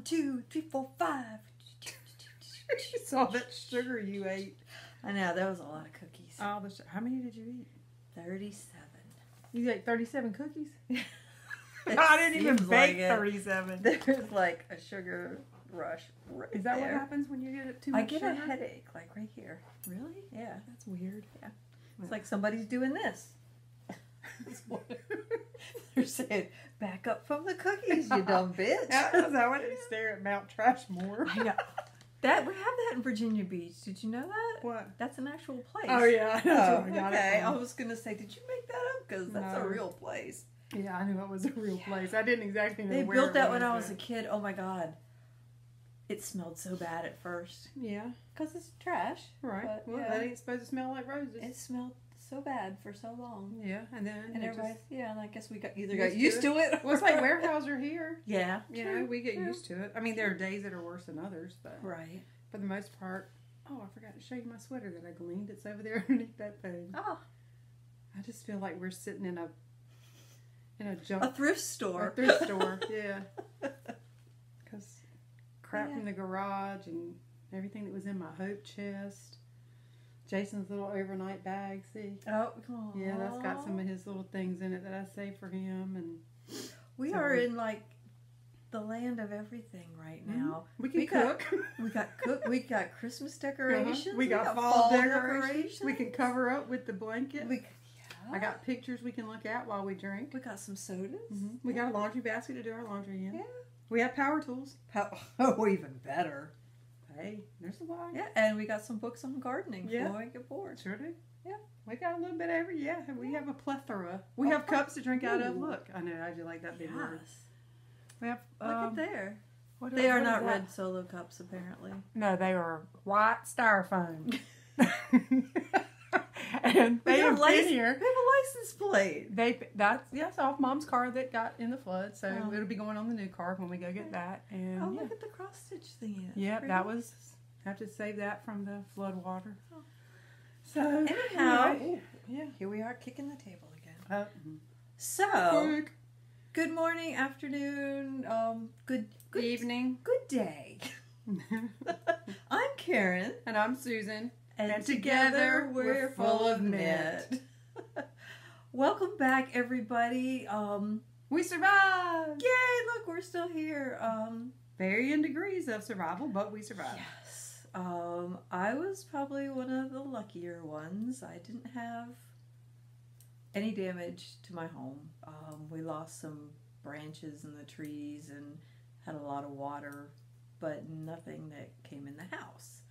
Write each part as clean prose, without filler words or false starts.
1, 2, 3, 4, 5. You saw that sugar you ate. I know, that was a lot of cookies. How many did you eat? 37. You ate 37 cookies? It I didn't even seems bake like it. 37. There's like a sugar rush right Is that there. what happens when you get too much I get sugar? a headache, like right here. Really? Yeah. That's weird. Yeah. It's like somebody's doing this. They're saying, back up from the cookies, you dumb bitch. Is that what it is? Stare at Mount Trashmore. I know. That, we have that in Virginia Beach. Did you know that? What? That's an actual place. Oh, yeah. Oh, I got okay. it I from. was going to say, did you make that up? Because that's a No. real place. Yeah, I knew it was a real place. I didn't exactly know They where built it that was, when I was but- a kid. Oh, my God. It smelled so bad at first. Yeah. Because it's trash. Right. But, Well, yeah. that ain't supposed to smell like roses. It smelled so bad for so long. Yeah, and then And it everybody, just, yeah, and I guess we got either Used got used to it. well, it's like Weyerhaeuser here. Yeah. You true, know, we get true. used to it. I mean, there are days that are worse than others, but Right. for the most part. Oh, I forgot to show you my sweater that I gleaned. It's over there underneath that thing. Oh. I just feel like we're sitting in a A junk thrift store. a thrift store. Yeah, because crap Yeah. from the garage and everything that was in my hope chest. Jason's little overnight bag. See. Oh, Yeah, that's got some of his little things in it that I saved for him, and We so are in like the land of everything right now. we can We got- cook. We got Christmas decorations. We got fall decorations. We can cover up with the blanket. I got pictures we can look at while we drink. We got some sodas. We got a laundry basket to do our laundry in. Yeah. We have power tools. Oh, even better. Hey, there's a lot. Yeah, and we got some books on gardening Yeah. for when we get bored. Sure do. Yeah. We got a little bit of every. Yeah, we have a plethora. We have cups to drink out of. Look, I know. I do like that big word. Yes. We have. Look at there. What They are what is not that? red Solo cups, apparently. No, they are white styrofoam. And they have been here. We have a license plate. That's off Mom's car that got in the flood, so Oh. it'll be going on the new car when we go get that. And Oh, yeah, look at the cross stitch thingy. That's yeah, pretty that nice. was. Have to save that from the flood water. Oh. So Anyhow, anyway, yeah. here we are kicking the table again. Uh, So, good morning, afternoon, good evening. good day. I'm Karen, And I'm Susan. and together we're full of knit. Welcome back, everybody. We survived. Yay! Look, we're still here. Varying degrees of survival, but we survived. Yes. I was probably one of the luckier ones. I didn't have any damage to my home. We lost some branches in the trees and had a lot of water, but nothing that came in the house.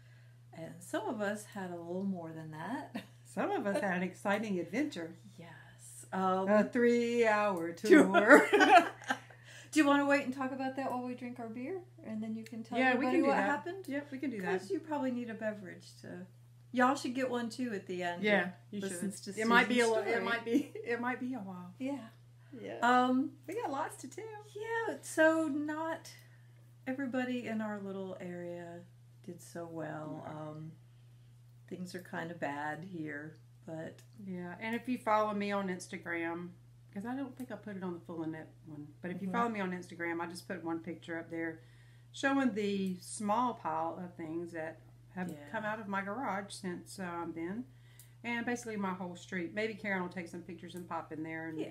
And some of us had a little more than that. Some of us had an exciting adventure. Yes. A 3-hour tour. Do you want to wait and talk about that while we drink our beer? And then you can tell Yeah, we everybody can do what that. happened? Yep, we can do that. Because you probably need a beverage to... Y'all should get one too at the end. Yeah, you Listens should. to It might be a Susan's it story. might be a while. Yeah. Yeah. We got lots to tell. Yeah, so not everybody in our little area did so well. Things are kind of bad here, but... Yeah, and if you follow me on Instagram, because I don't think I put it on the Full of Knit one, but if you follow me on Instagram, I just put one picture up there showing the small pile of things that have come out of my garage since then, and basically my whole street. Maybe Karen will take some pictures and pop in there, and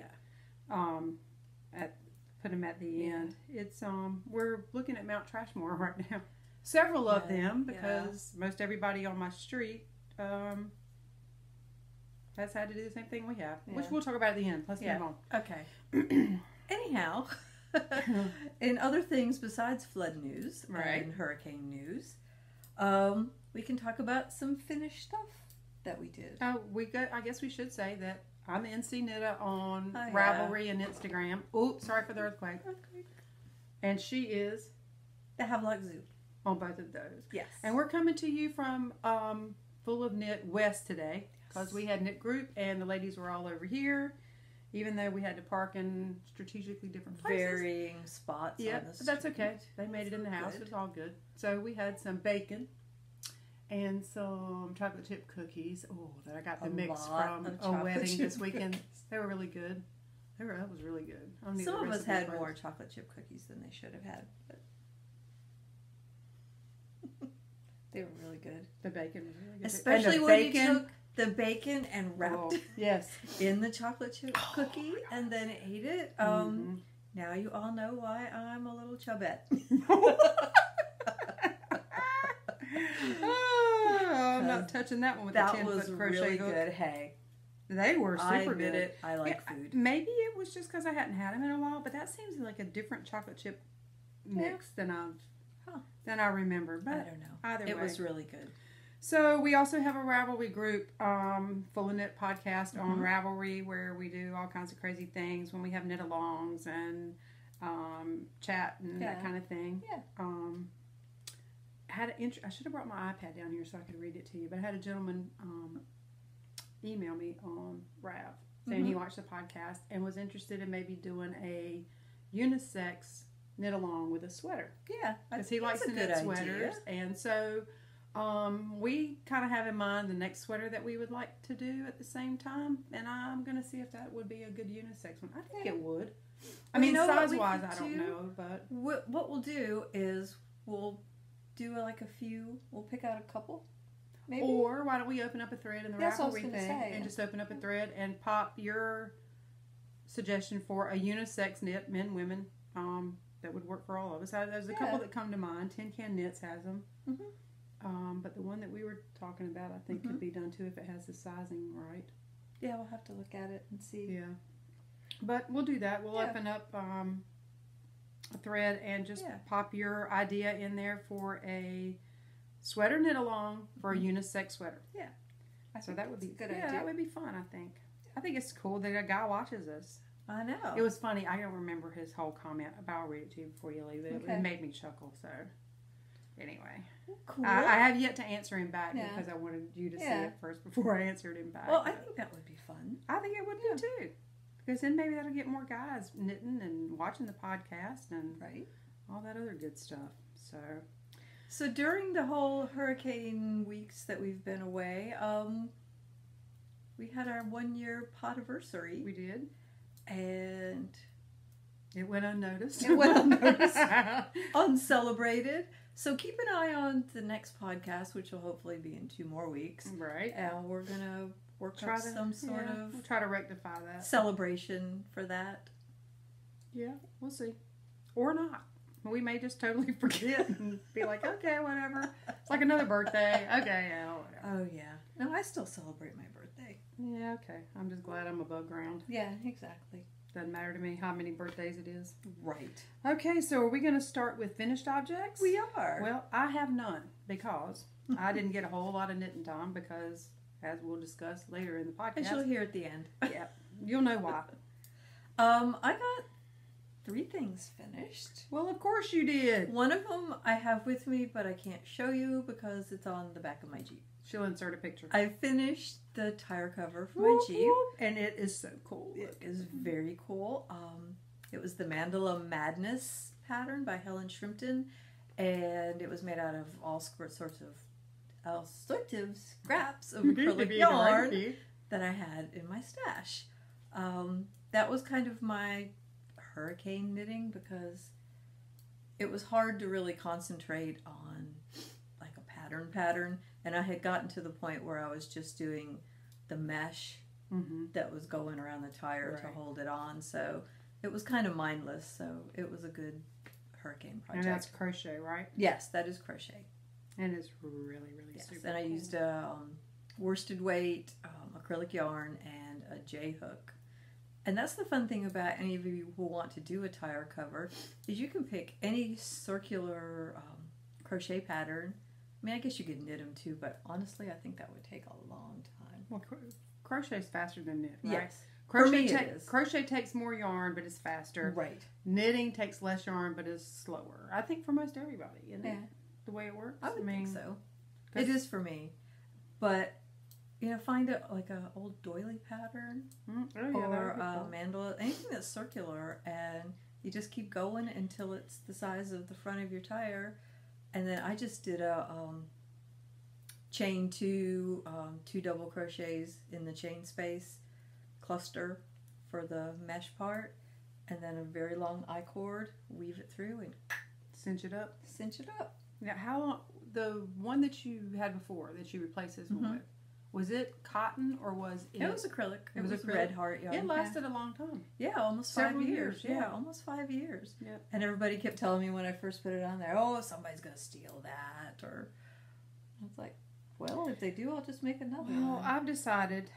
put them at the end. It's we're looking at Mount Trashmore right now. Several of them, because most everybody on my street has had to do the same thing we have, which we'll talk about at the end. Let's move on. Okay. Anyhow, in other things besides flood news and hurricane news, we can talk about some finished stuff that we did. I guess we should say that I'm NC Knitta on Ravelry and Instagram. Oh, sorry for the earthquake. And she is the Havelock Zoo on both of those. Yes. And we're coming to you from Full of Knit West today, because we had knit group and the ladies were all over here, even though we had to park in strategically different places. Varying spots. Yeah, on the but that's street. okay. They made it in the house. Good. It was all good. So we had some bacon and some chocolate chip cookies. Oh, that I got the mix from a wedding this weekend. They were really good. That was really good. Some of us had more chocolate chip cookies than they should have had. But They were really good. The bacon was really good. Especially when you took the bacon and wrapped it yes. in the chocolate chip cookie and then ate it. Now you all know why I'm a little chubette. I'm not touching that one with the 10-foot crochet really hook. good. Hey, they were super I admit good. it. I like food. Maybe it was just because I hadn't had them in a while, but that seems like a different chocolate chip mix than I remember. But I don't know. Either way, it was really good. So we also have a Ravelry group, Full of Knit podcast on Ravelry, where we do all kinds of crazy things when we have knit-alongs and chat and that kind of thing. Yeah. I should have brought my iPad down here so I could read it to you, but I had a gentleman email me on Rav saying he watched the podcast and was interested in maybe doing a unisex knit-along with a sweater. Yeah. Because he likes to knit sweaters. And so we kind of have in mind the next sweater that we would like to do at the same time, and I'm going to see if that would be a good unisex one. I think it would. I mean, size-wise, I don't know, but what we'll do is we'll do like a few. We'll pick out a couple, maybe. Or why don't we open up a thread in the Ravelry thing and just open up a thread and pop your suggestion for a unisex knit, men, women, that would work for all of us. There's a couple that come to mind. Tin Can Knits has them. But the one that we were talking about, I think, could be done too if it has the sizing right. Yeah, we'll have to look at it and see. Yeah. But we'll do that. We'll open up a thread and just pop your idea in there for a sweater knit along for a unisex sweater. Yeah. So that would be a good idea. Yeah, that would be fun, I think. I think it's cool that a guy watches us. I know. It was funny. I don't remember his whole comment, but I'll read it to you before you leave it. It made me chuckle, so anyway. Cool. I have yet to answer him back because I wanted you to see it first before I answered him back. Well, I think that would be fun. I think it would be too. Because then maybe that'll get more guys knitting and watching the podcast and all that other good stuff. So during the whole hurricane weeks that we've been away, we had our 1-year podiversary. We did. And it went unnoticed. Uncelebrated. So keep an eye on the next podcast, which will hopefully be in 2 more weeks. Right. And we're going to work up some sort of... We'll try to rectify that. Celebration for that. Yeah, we'll see. Or not. We may just totally forget and be like, okay, whatever. It's like another birthday. Okay, yeah, whatever. Oh, yeah. No, I still celebrate my birthday. Yeah, okay. I'm just glad I'm above ground. Yeah, exactly. Doesn't matter to me how many birthdays it is. Right. Okay, so are we going to start with finished objects? We are. Well, I have none because I didn't get a whole lot of knitting time because, as we'll discuss later in the podcast. And you'll hear at the end. Yeah, you'll know why. I got 3 things finished. Well, of course you did. One of them I have with me, but I can't show you because it's on the back of my Jeep. She'll insert a picture. I finished the tire cover for my Jeep. And it is so cool. It is very cool. It was the Mandala Madness pattern by Helen Shrimpton. And it was made out of all sorts of scraps of acrylic yarn that I had in my stash. That was kind of my hurricane knitting because it was hard to really concentrate on like a pattern, and I had gotten to the point where I was just doing the mesh that was going around the tire to hold it on, so it was kind of mindless. So it was a good hurricane project. And that's crochet, right? Yes, that is crochet. And it's really super and I cool. used a worsted weight acrylic yarn and a J-hook. And that's the fun thing about any of you who want to do a tire cover is you can pick any circular crochet pattern. I mean, I guess you could knit them too, but honestly, I think that would take a long time. Well, crochet's faster than knit, right? Yes. Crochet takes more yarn, but it's faster. Right. Knitting takes less yarn, but is slower. I think for most everybody, isn't it? The way it works? I would think so. It is for me. But, find a old doily pattern or a mandala, anything that's circular, and you just keep going until it's the size of the front of your tire. And then I just did a chain 2 double crochets in the chain space cluster for the mesh part, and then a very long I-cord, weave it through and cinch it up. Cinch it up. Now, how long the one that you had before that you replaced this one with, was it cotton or was it? It was acrylic. It was acrylic. Red Heart yarn. It lasted a long time. Yeah, almost Several 5 years. years, yeah. Almost 5 years. Yep. And everybody kept telling me when I first put it on there, oh, somebody's going to steal that. Or I was like, well, if they do, I'll just make another Well, one. I've decided,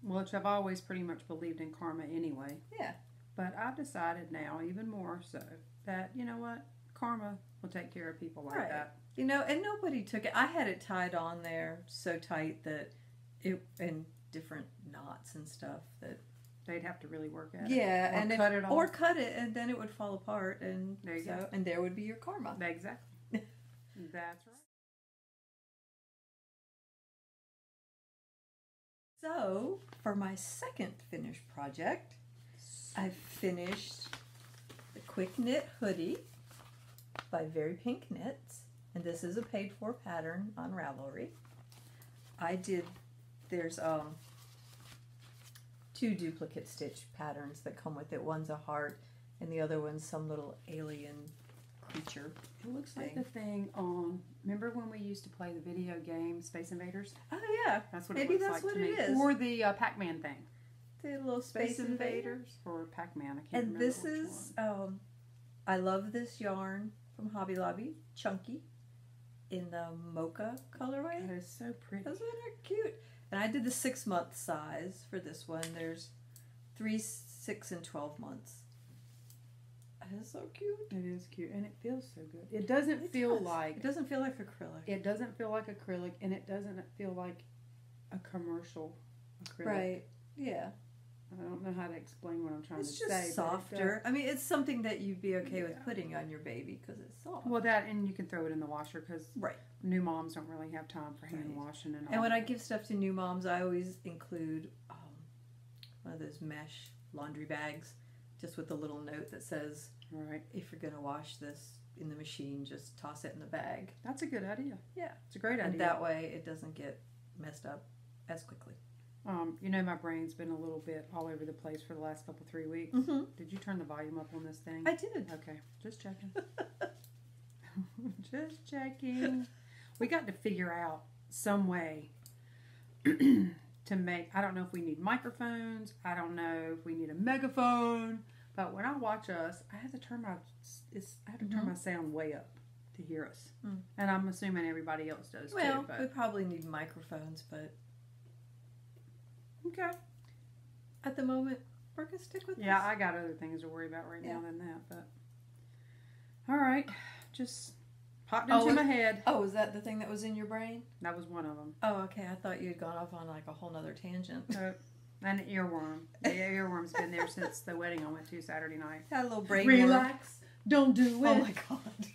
which I've always pretty much believed in karma anyway. Yeah. But I've decided now, even more so, that, you know what? Karma will take care of people like that. You know, and nobody took it. I had it tied on there so tight that it, and different knots and stuff that they'd have to really work at it. Yeah, Or and cut it off. or cut it, and then it would fall apart, and There you go. and there would be your karma. Exactly. That's right. So, for my second finished project, I finished the Quick Knit Hoodie by Very Pink Knits, and this is a paid-for pattern on Ravelry. There's 2 duplicate stitch patterns that come with it. One's a heart, and the other one's some little alien creature. It looks like the thing on, remember when we used to play the video game Space Invaders? Oh yeah, That's what maybe it looks that's like what to me. it is. Or the Pac-Man thing. The little Space Invaders. Or Pac-Man, I can't And remember this which is, one. I love this yarn from Hobby Lobby, Chunky, in the mocha colorway. That is so pretty. Isn't it cute? And I did the 6-month size for this one. There's 3, 6, and 12 months. It's so cute. It is cute, and it feels so good. It doesn't feel like It doesn't feel like acrylic. it doesn't feel like acrylic, and it doesn't feel like a commercial acrylic. Right. Yeah. I don't know how to explain what I'm trying It's to just say. but it softer. I mean, it's something that you'd be okay with Yeah. putting on your baby because it's soft. Well, that, and you can throw it in the washer because Right. new moms don't really have time for hand Right. washing and all. And when I give stuff to new moms, I always include one of those mesh laundry bags, just with a little note that says, right, if you're going to wash this in the machine, just toss it in the bag. that's a good idea. Yeah. It's a great And idea. that way it doesn't get messed up as quickly. You know, my brain's been a little bit all over the place for the last 3 weeks. Mm-hmm. Did you turn the volume up on this thing? I did. Okay, just checking. Just checking. We got to figure out some way to make, I don't know if we need microphones, I don't know if we need a megaphone, but when I watch us, I have to turn my sound way up to hear us. Mm. And I'm assuming everybody else does Well, too. But we probably need microphones, but okay. at the moment, we're going to stick with Yeah, this. I got other things to worry about right now Yeah. than that, but all right, just popped into my head. Oh, was that the thing that was in your brain? That was one of them. Oh, okay. I thought you had gone off on like a whole nother tangent. An earworm. The earworm's been there since the wedding I went to Saturday night. Had a little brain Relax. Don't do it. worm. Oh my god.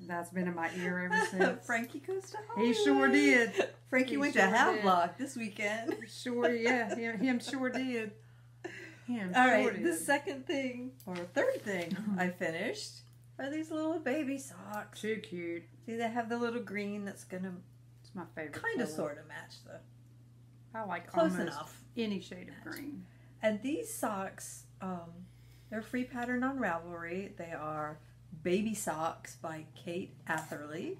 That's been in my ear ever since. Frankie goes to He Hollywood. sure did. Frankie He went sure to Half did. Block this weekend. Sure, yeah. Him sure did. Him All sure right, did. the second thing, or third thing I finished are these little baby socks. Too cute. See, they have the little green that's going to It's my favorite kind of color. sort of match the I like close almost enough. any shade of green. And these socks, they're free pattern on Ravelry. They are Baby Socks by Kate Atherley.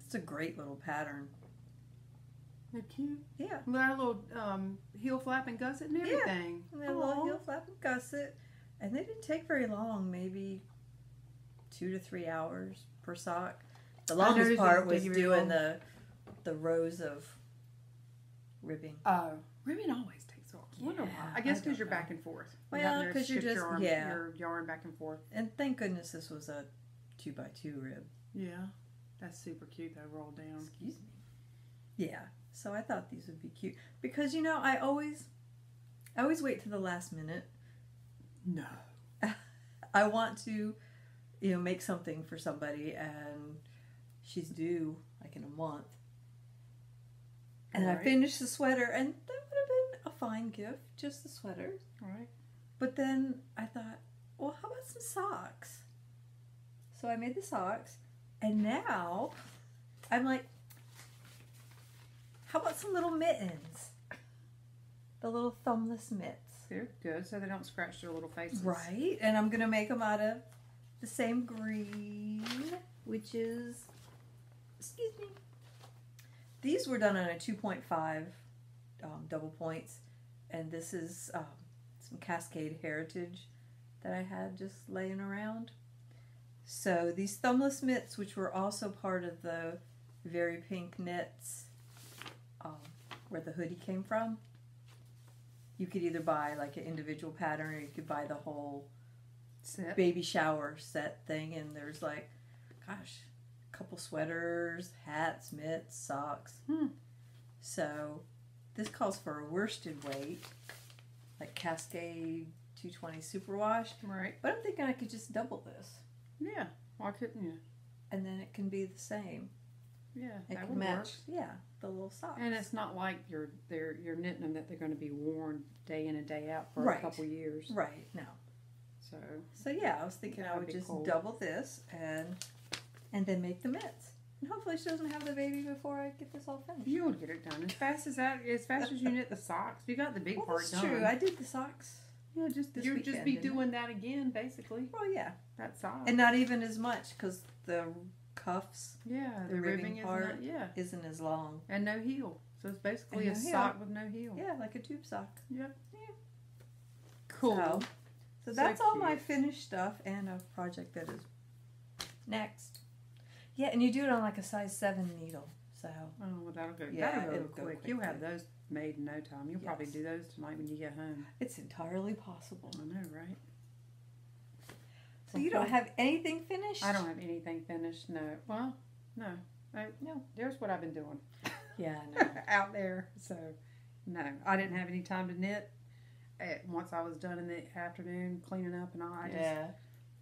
It's a great little pattern. They're cute. Yeah. With our little heel flap and gusset and everything. And a little heel flap and gusset. And they didn't take very long, maybe 2 to 3 hours per sock. The longest noticed part it was didn't take doing very the rows of ribbing. Oh, ribbon always takes off. I wonder why. Yeah, I guess I because you're don't know. back and forth. Well, having to 'cause you're shift just- your yarn back and forth. And thank goodness this was a 2x2 rib. Yeah, that's super cute. That roll down. Excuse me. Yeah. So I thought these would be cute because you know I always wait to the last minute. No. I want to, make something for somebody, and she's due like in a month. And I Right. finished the sweater, and that would have been a fine gift, just the sweater. Right. But then I thought, well, how about some socks? So I made the socks, and now I'm like, how about some little mittens? The little thumbless mitts. They're good, so they don't scratch their little faces. Right, and I'm going to make them out of the same green which is, excuse me, these were done on a 2.5 double points, and this is some Cascade Heritage that I had just laying around. So these Thumbless Mittens, which were also part of the Very Pink Knits, where the hoodie came from, you could either buy like an individual pattern, or you could buy the whole set. Baby shower set thing, and there's like, gosh, a couple sweaters, hats, mitts, socks. So this calls for a worsted weight, like Cascade 220 superwash. Right. But I'm thinking I could just double this. Yeah. Why couldn't you? And then it can be the same. Yeah, It that can would match. work. Yeah, the little socks. And it's not like you're knitting them that they're going to be worn day in and day out for Right. a couple years. Right, no. So Yeah, I was thinking That I would would be just cool. double this and then make the mitts. And hopefully she doesn't have the baby before I get this all finished. you'll get it done as fast as you knit the socks. You got the big Well, part that's done. true. I did the socks. Yeah, just this you'll just weekend, be didn't I? doing that again, basically. Well, yeah. That sock. And not even as much, because the cuffs yeah, the the ribbing ribbing is part. not, yeah, isn't as long. and no heel. So it's basically And a no heel. sock with no heel. Yeah, like a tube sock. Yep. Yeah. Cool. So So that's all cute. my finished stuff and a project that is next. Yeah, and you do it on like a size 7 needle. So Oh, well, that'll go. Yeah, that'll go it'll go quick. You'll have quickly. those made in no time. You'll probably Yes. do those tonight when you get home. it's entirely possible. I know, right? So you don't have anything finished? I don't have anything finished. No. Well, no. No. There's what I've been doing Yeah, I know. out there. So, no, I didn't have any time to knit. Once I was done in the afternoon cleaning up and all, I just Yeah.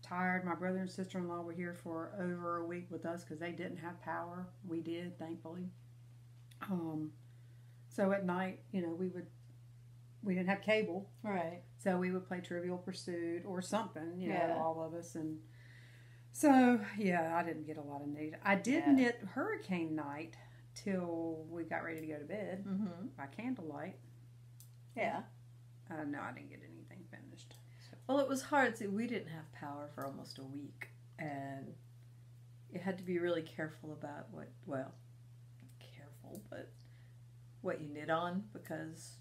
tired. My brother and sister-in-law were here for over a week with us because they didn't have power. We did, thankfully. So at night, we didn't have cable, Right. so we would play Trivial Pursuit or something, Yeah. all of us. And so, yeah, I didn't get a lot of knit. I did Yeah. knit Hurricane Night till we got ready to go to bed Mm-hmm. by candlelight. Yeah. No, I didn't get anything finished. So. Well, it was hard. See, we didn't have power for almost a week, and you had to be really careful about what you knit on, because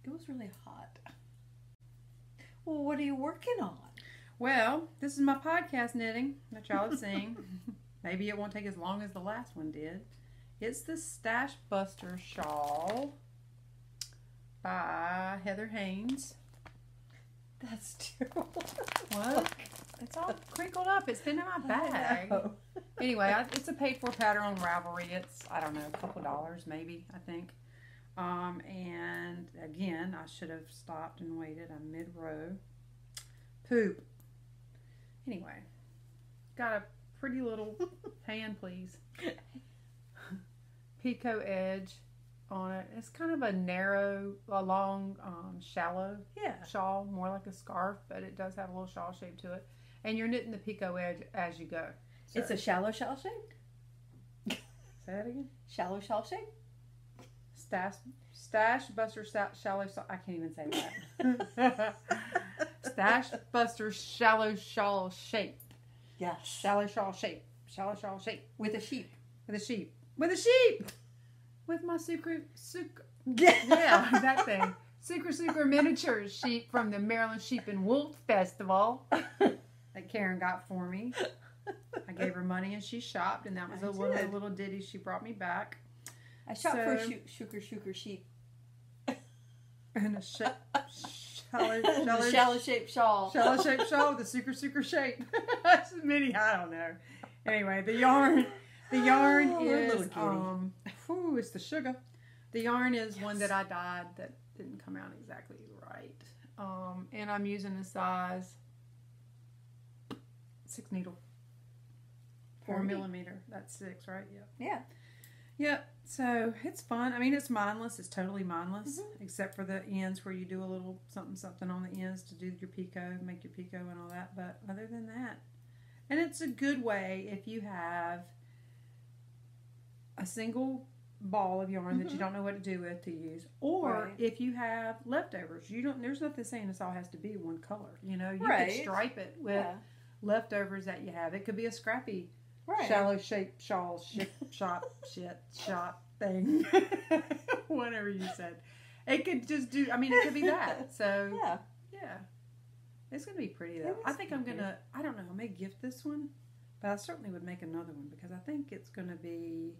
it was really hot. Well, what are you working on? Well, this is my podcast knitting that y'all have seen. Maybe it won't take as long as the last one did. It's the Stash Buster Shawl by Heather Haynes. That's terrible. What? It's all crinkled up. It's been in my bag. Oh. Anyway, it's a paid for pattern on Ravelry. It's, I don't know, a couple dollars maybe, I think. And again, I should have stopped and waited. I'm mid-row. Poop. Anyway, got a pretty little hand, please. Picot edge on it. It's kind of a narrow, a long, shallow Yeah. shawl, more like a scarf, but it does have a little shawl shape to it. And you're knitting the picot edge as you go. So, It's a shallow shawl shape? say that again? Shallow shawl shape? Stash Buster Shallow. I can't even say that. Stash Buster Shallow Shawl Shape. Yes. Shallow shawl shape. Shallow shawl shape. With a sheep. With a sheep. With a sheep. With my sucre. Yeah, that thing. Sucre miniatures sheep from the Maryland Sheep and Wool Festival that Karen got for me. I gave her money and she shopped, and that was one of the little ditties she brought me back. I shot for So- shuker sheep. And a shallow Shallow-shaped shawl. Shallow shaped shawl with a sucre shape. That's mini. I don't know. Anyway, the yarn Oh, is little kitty. it's the sugar. The yarn is one that I dyed that didn't come out exactly right. And I'm using a size 6 needle, 4 Pretty. millimeter. That's 6, right? Yeah. Yeah. Yep. So it's fun. I mean, it's mindless. It's totally mindless, Mm-hmm. except for the ends where you do a little something on the ends to do your picot, make your picot and all that. But other than that, and it's a good way if you have a single ball of yarn that you don't know what to do with to use, or Right. if you have leftovers. There's nothing saying this all has to be one color. You Right. could stripe it with Yeah. leftovers that you have. It could be a scrappy, Right. shallow shape shawl, shot thing. Whatever you said. It could just do, I mean, it could be that. So, Yeah. yeah. It's going to be pretty, though. It I is think I'm going pretty. to, I don't know, I may gift this one. But I certainly would make another one because I think it's going to be,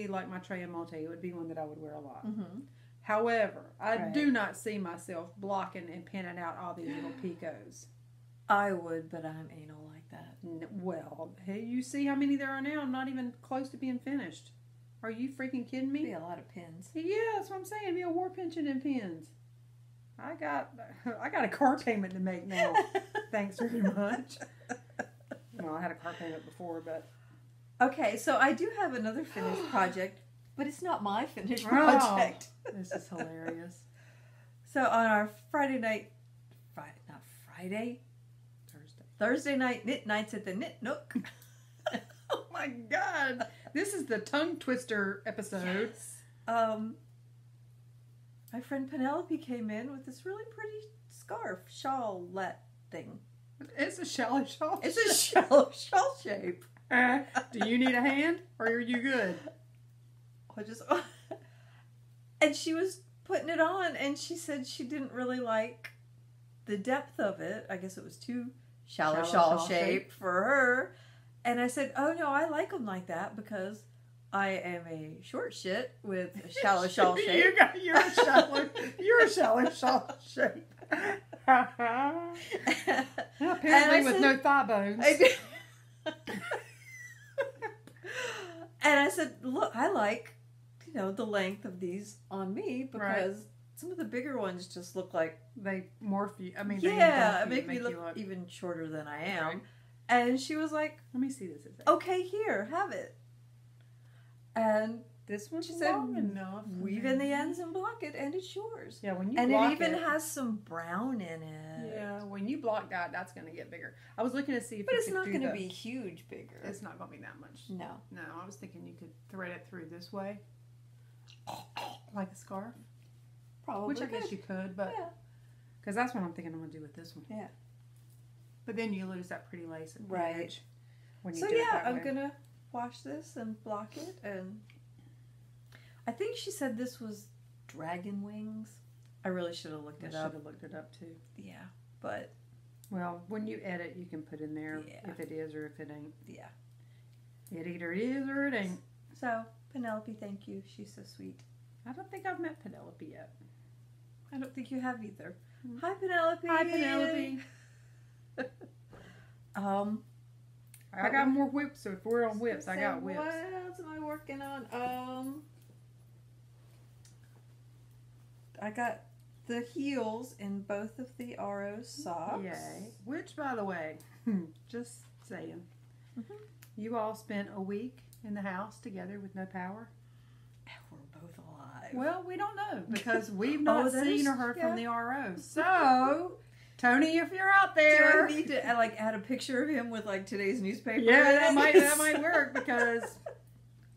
like my Trey and Malte. It would be one that I would wear a lot. Mm-hmm. However, I Right. do not see myself blocking and pinning out all these little picos. I would, but I'm anal like that. Well, hey, you see how many there are now? I'm not even close to being finished. Are you freaking kidding Be me? a lot of pins. Yeah, that's what I'm saying. Be a war pension and pins. I got a car payment to make now. Thanks very much. Well, I had a car payment before, but Okay, so I do have another finished project, but it's not my finished Oh. project. This is hilarious. So on our Thursday night knit nights at the Knit Nook. Oh my God! This is the tongue twister episode. Yes. My friend Penelope came in with this really pretty scarf, shawlette thing. It's a shallow shawl. It's a shallow shawl shape. Do you need a hand, or are you good? And she was putting it on, and she said she didn't really like the depth of it. I guess it was too shallow shawl shape for her. And I said, oh no, I like them like that because I am a short shit with a shallow shawl shape. You're a shallow shawl shape. Apparently with no thigh bones. And I said, look, I like, the length of these on me because some of the bigger ones just look like They morph you. I mean, it make me look even shorter than I am. Right. And she was like, let me see this. okay, here, have it. And This one's she said, long enough. weave in the ends and block it, and it's yours. Yeah, when you And block it even has some brown in it. Yeah, when you block that, that's going to get bigger. I was looking to see if But you it's could not do going to the- be huge bigger. It's not going to be that much. No. No, I was thinking you could thread it through this way, like a scarf, Probably. which I guess you could, but Yeah. because that's what I'm thinking I'm going to do with this one. Yeah. But then you lose that pretty lace at the Right. edge when you So do it yeah, that I'm way. going to wash this and block it. And I think she said this was dragon wings. I really should have looked I it should up. have looked it up too. Yeah. But Well, when you edit, you can put in there Yeah. if it is or if it ain't. yeah. It either is or it ain't. So Penelope, thank you. She's so sweet. I don't think I've met Penelope yet. I don't think you have either. Mm. Hi Penelope. Hi, Penelope. I got more whips, so if we're on whips, I got whips. What else am I working on? I got the heels in both of the RO socks. Yay. Which, by the way, just saying, Mhm. you all spent a week in the house together with no power? We're both alive. Well, we don't know because we've not that seen is- or heard yeah. from the RO. So, Tony, if you're out Do there, I need to add a picture of him with today's newspaper? yeah, in that it? might work because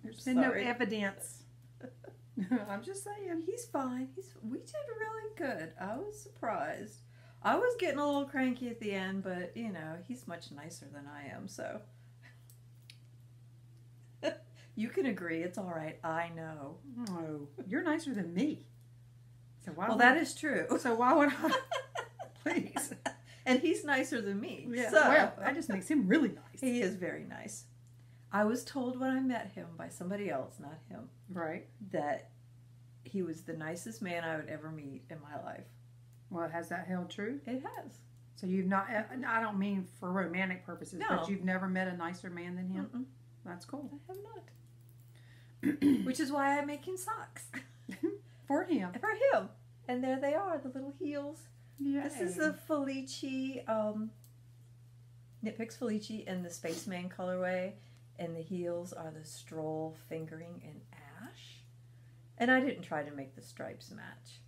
there's been no Sorry. evidence. I'm just saying. He's fine. We did really good. I was surprised. I was getting a little cranky at the end, but he's much nicer than I am, so you can agree. It's all right. I know. Oh, you're nicer than me. So why? Well, would that is true. So why would I? Please. And he's nicer than me. Yeah. So Well, that just makes him really nice. he is very nice. I was told when I met him by somebody else, not him, Right. that he was the nicest man I would ever meet in my life. Well, has that held true? It has. So you've not, I don't mean for romantic purposes, No. but you've never met a nicer man than him? Mm-mm, That's cool. I have not. Which is why I'm making socks For him. for him. And there they are, the little heels. Yeah. This is the Felici, Knit Picks Felici in the Spaceman colorway. And the heels are the Stroll Fingering in Ash. And I didn't try to make the stripes match.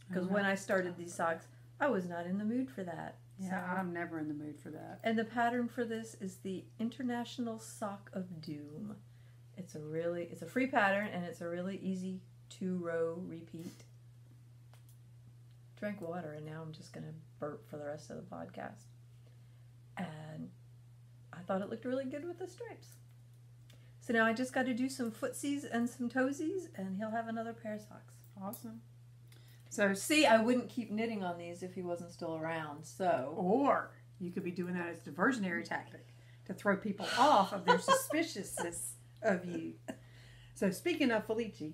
Because when I started these socks, I was not in the mood for that. Yeah, So- I'm never in the mood for that. And the pattern for this is the International Sock of Doom. It's a free pattern, and it's a really easy 2-row repeat. Drank water, and now I'm just going to burp for the rest of the podcast. And I thought it looked really good with the stripes. So now I just got to do some footsies and some toesies, and he'll have another pair of socks. Awesome. So See, I wouldn't keep knitting on these if he wasn't still around, so... Or you could be doing that as a diversionary tactic to throw people off of their suspiciousness of you. So speaking of Felici,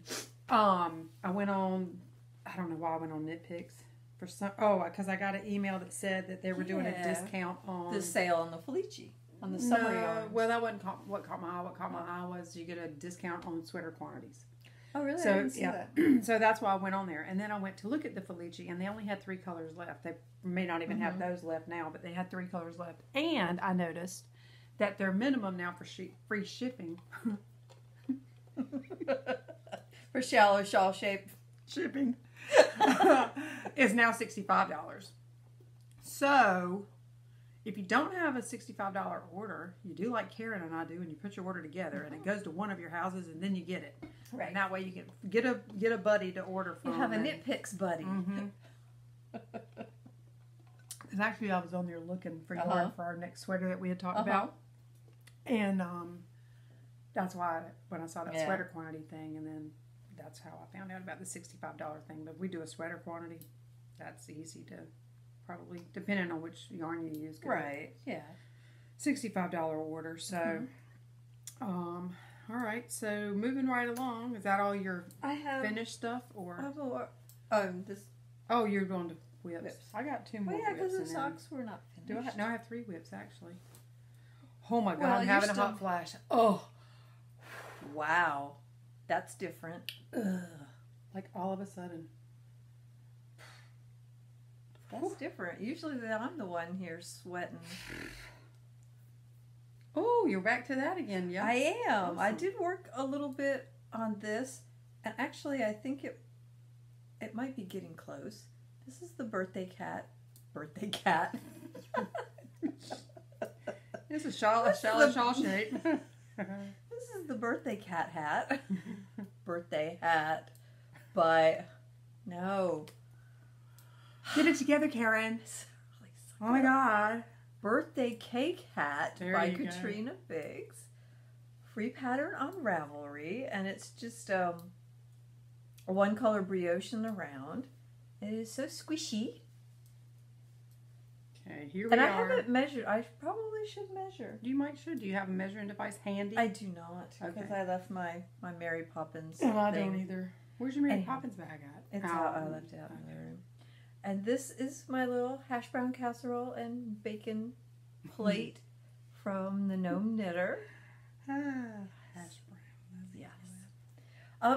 I went on, I don't know why I went on Nitpicks. For some, because I got an email that said that they were doing a discount on... The sale on the Felici, on the summer yarns. Well, that wasn't what caught my eye. What caught my eye was you get a discount on sweater quantities. Oh, really? So, I didn't see that. So that's why I went on there. And then I went to look at the Felici, and they only had 3 colors left. They may not even have those left now, but they had 3 colors left. And I noticed that their minimum now for free shipping... For shallow shawl shape shipping is now $65. So... If you don't have a $65 order, you do like Karen and I do, and you put your order together, and it goes to one of your houses, and then you get it. Right. And that way you can get a buddy to order from. You have a Nitpicks buddy. Mm-hmm. Because actually, I was on there looking for yarn for our next sweater that we had talked about, and that's why when I saw that sweater quantity thing, and then that's how I found out about the $65 thing. But if we do a sweater quantity, that's easy to. Probably, depending on which yarn you use. Right, yeah. $65 order, so, all right, so moving right along, is that all your finished stuff, or? This. Oh, you're going to whips. I got 2 more Well, yeah, whips. because the socks were not finished. No, I have 3 whips, actually. Oh my God, Well, I'm having a hot flash. Oh. Wow. That's different. Ugh. Like all of a sudden. That's different. Usually I'm the one here sweating. Oh, you're back to that again, yeah? I am. Awesome. I did work a little bit on this, and actually I think it might be getting close. This is the birthday cat. It's a shawl shape. This is the birthday cat hat. Birthday hat. But no. Get it together, Karen. Oh my God. Birthday cake hat There by you go. Katrina Biggs. Free pattern on Ravelry, and it's just a 1-color brioche in the round. It is so squishy. Okay, here we and are. I haven't measured. I probably should measure. You should. Do you have a measuring device handy? I do not, because Okay. I left my Mary Poppins Oh, I thing. don't either. Where's your Mary Anyhow, Poppins bag at? It's out. I left it out in the room. And this is my little hash brown casserole and bacon plate from the Gnome Knitter. Hash brown. Yes.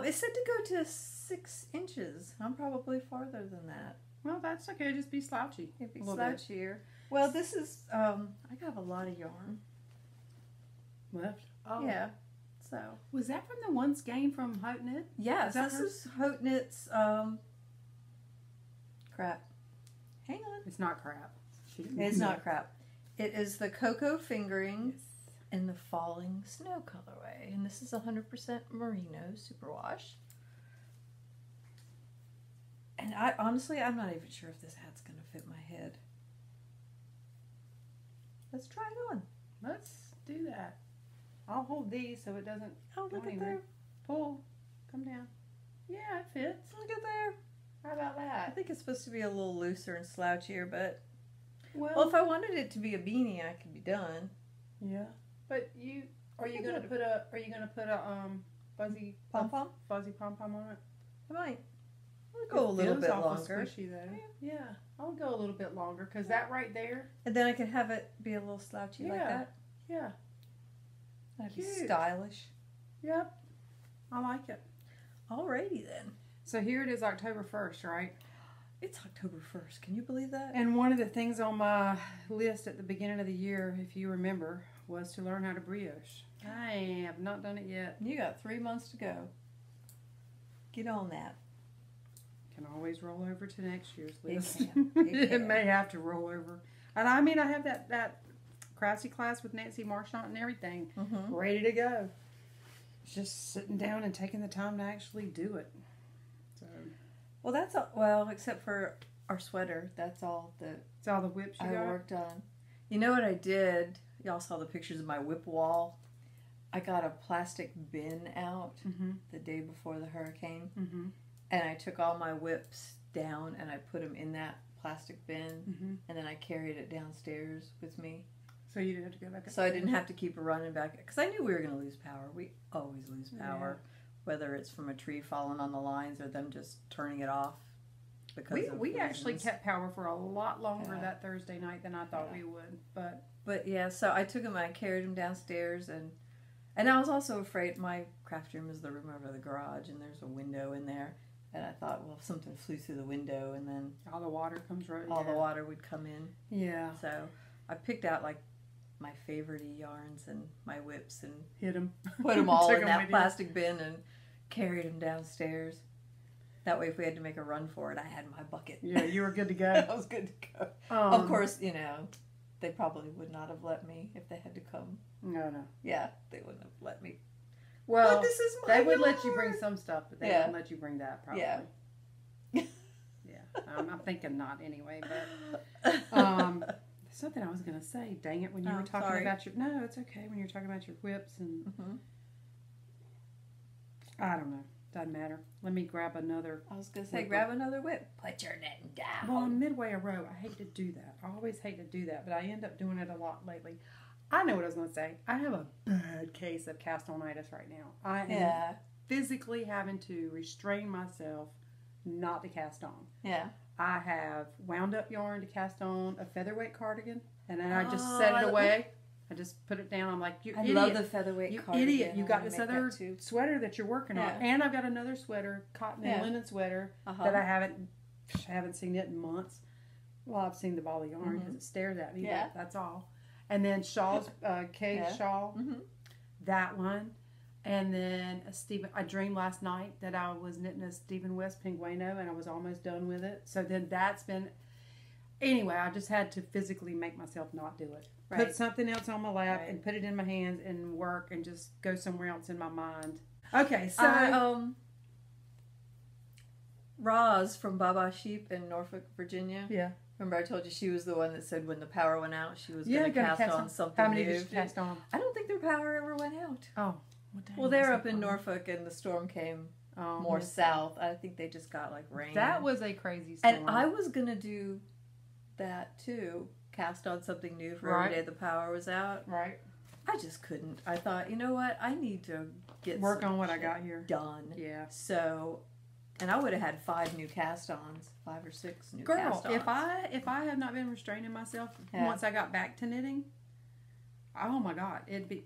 It's said to go to 6 inches. I'm probably farther than that. Well, that's okay. Just be slouchy. It'd be A little bit. slouchier. Well, this is, I got a lot of yarn. Left. Oh. Yeah. So. Was that from the once game from Hot Knit? Yes, that this hers? is Haute Knit's, crap. Hang on. It's not crap. It's not crap. It is the Cocoa Fingering in the Falling Snow colorway. And this is 100% merino superwash. And honestly, I'm not even sure if this hat's going to fit my head. Let's try it on. Let's do that. I'll hold these so it doesn't Oh, go look at anywhere. there. Pull. Come down. Yeah, it fits. Look at there. How about I that? think it's supposed to be a little looser and slouchier, but... Well, Well, if I wanted it to be a beanie, I could be done. yeah. But are you gonna put a fuzzy Pom-pom? fuzzy pom pom on it? I might. I'll go a little feels bit awful longer. Squishy though. Yeah, I'll go a little bit longer because that right there. And then I could have it be a little slouchy like Yeah. that. Yeah. That'd be Cute. stylish. Yep. I like it. Alrighty then. So here it is, October 1st, right? It's October 1st. Can you believe that? And one of the things on my list at the beginning of the year, if you remember, was to learn how to brioche. I have not done it yet. You got 3 months to go. Get on that. Can always roll over to next year's It list. can. It It can. may have to roll over. And I mean, I have that craftsy class with Nancy Marchant and everything Mm-hmm. ready to go. It's just sitting down and taking the time to actually do it. So Well, that's all. Well, except for our sweater. That's all that it's all the whips you I got. worked on. You know what I did? Y'all saw the pictures of my whip wall. I got a plastic bin out the day before the hurricane, and I took all my whips down and I put them in that plastic bin, and then I carried it downstairs with me. So you didn't have to go back up. So I didn't have to keep running back, because I knew we were going to lose power. We always lose power, whether it's from a tree falling on the lines or them just turning it off. We actually kept power for a lot longer that Thursday night than I thought we would. But yeah, so I took them and I carried them downstairs, and I was also afraid. My craft room is the room over the garage, and there's a window in there. And I thought, well, if something flew through the window, and then all the water comes right. All the water would come in. Yeah. So I picked out like my favorite yarns and my whips and hit them, put them all in that plastic bin and carried them downstairs. That way, if we had to make a run for it, I had my bucket. Yeah, you were good to go. I was good to go. Of course, they probably would not have let me if they had to come. No. Yeah, they wouldn't have let me. Well, but this is my they would yard. let you bring some stuff, but they wouldn't let you bring that, probably. Yeah. I'm thinking not anyway, but something I was going to say, dang it, when you were talking about your... No, it's okay, when you were talking about your whips and... I don't know. Doesn't matter. Let me grab another... I was going to say, grab another whip. Put your net down. Well, I'm midway a row. I hate to do that. I always hate to do that, but I end up doing it a lot lately. I know what I was going to say. I have a bad case of cast-on-itis right now. I am physically having to restrain myself not to cast on. Yeah. I have wound up yarn to cast on a featherweight cardigan, and then I just set it away. I just put it down. I'm like, you idiot. I love the featherweight cardigan. Idiot. You got this other sweater that you're working on. And I've got another sweater, cotton and linen sweater, that I haven't seen it in months. Well, I've seen the ball of yarn because it stares at me. Yeah. That's all. And then Shawl's, Kay's Shawl. That one. And then I dreamed last night that I was knitting a Stephen West Pinguino, and I was almost done with it. So then that's been... Anyway, I just had to physically make myself not do it. Right. Put something else on my lap and put it in my hands and work and just go somewhere else in my mind. Okay, so... Roz from Baba Sheep in Norfolk, Virginia. Yeah. Remember I told you she was the one that said when the power went out, she was going to cast on something How many new. did she cast on? I don't think their power ever went out. Oh. Well, they're up in Norfolk, and the storm came more south. I think they just got like rain. That was a crazy storm. And I was going to do that too. Cast on something new for every day the power was out. Right. I just couldn't. I thought, you know what? I need to work on what I got here done. Yeah. So, and I would have had 5 new cast-ons, 5 or 6 new cast-ons. Girl, if I had not been restraining myself once I got back to knitting, oh my God, it'd be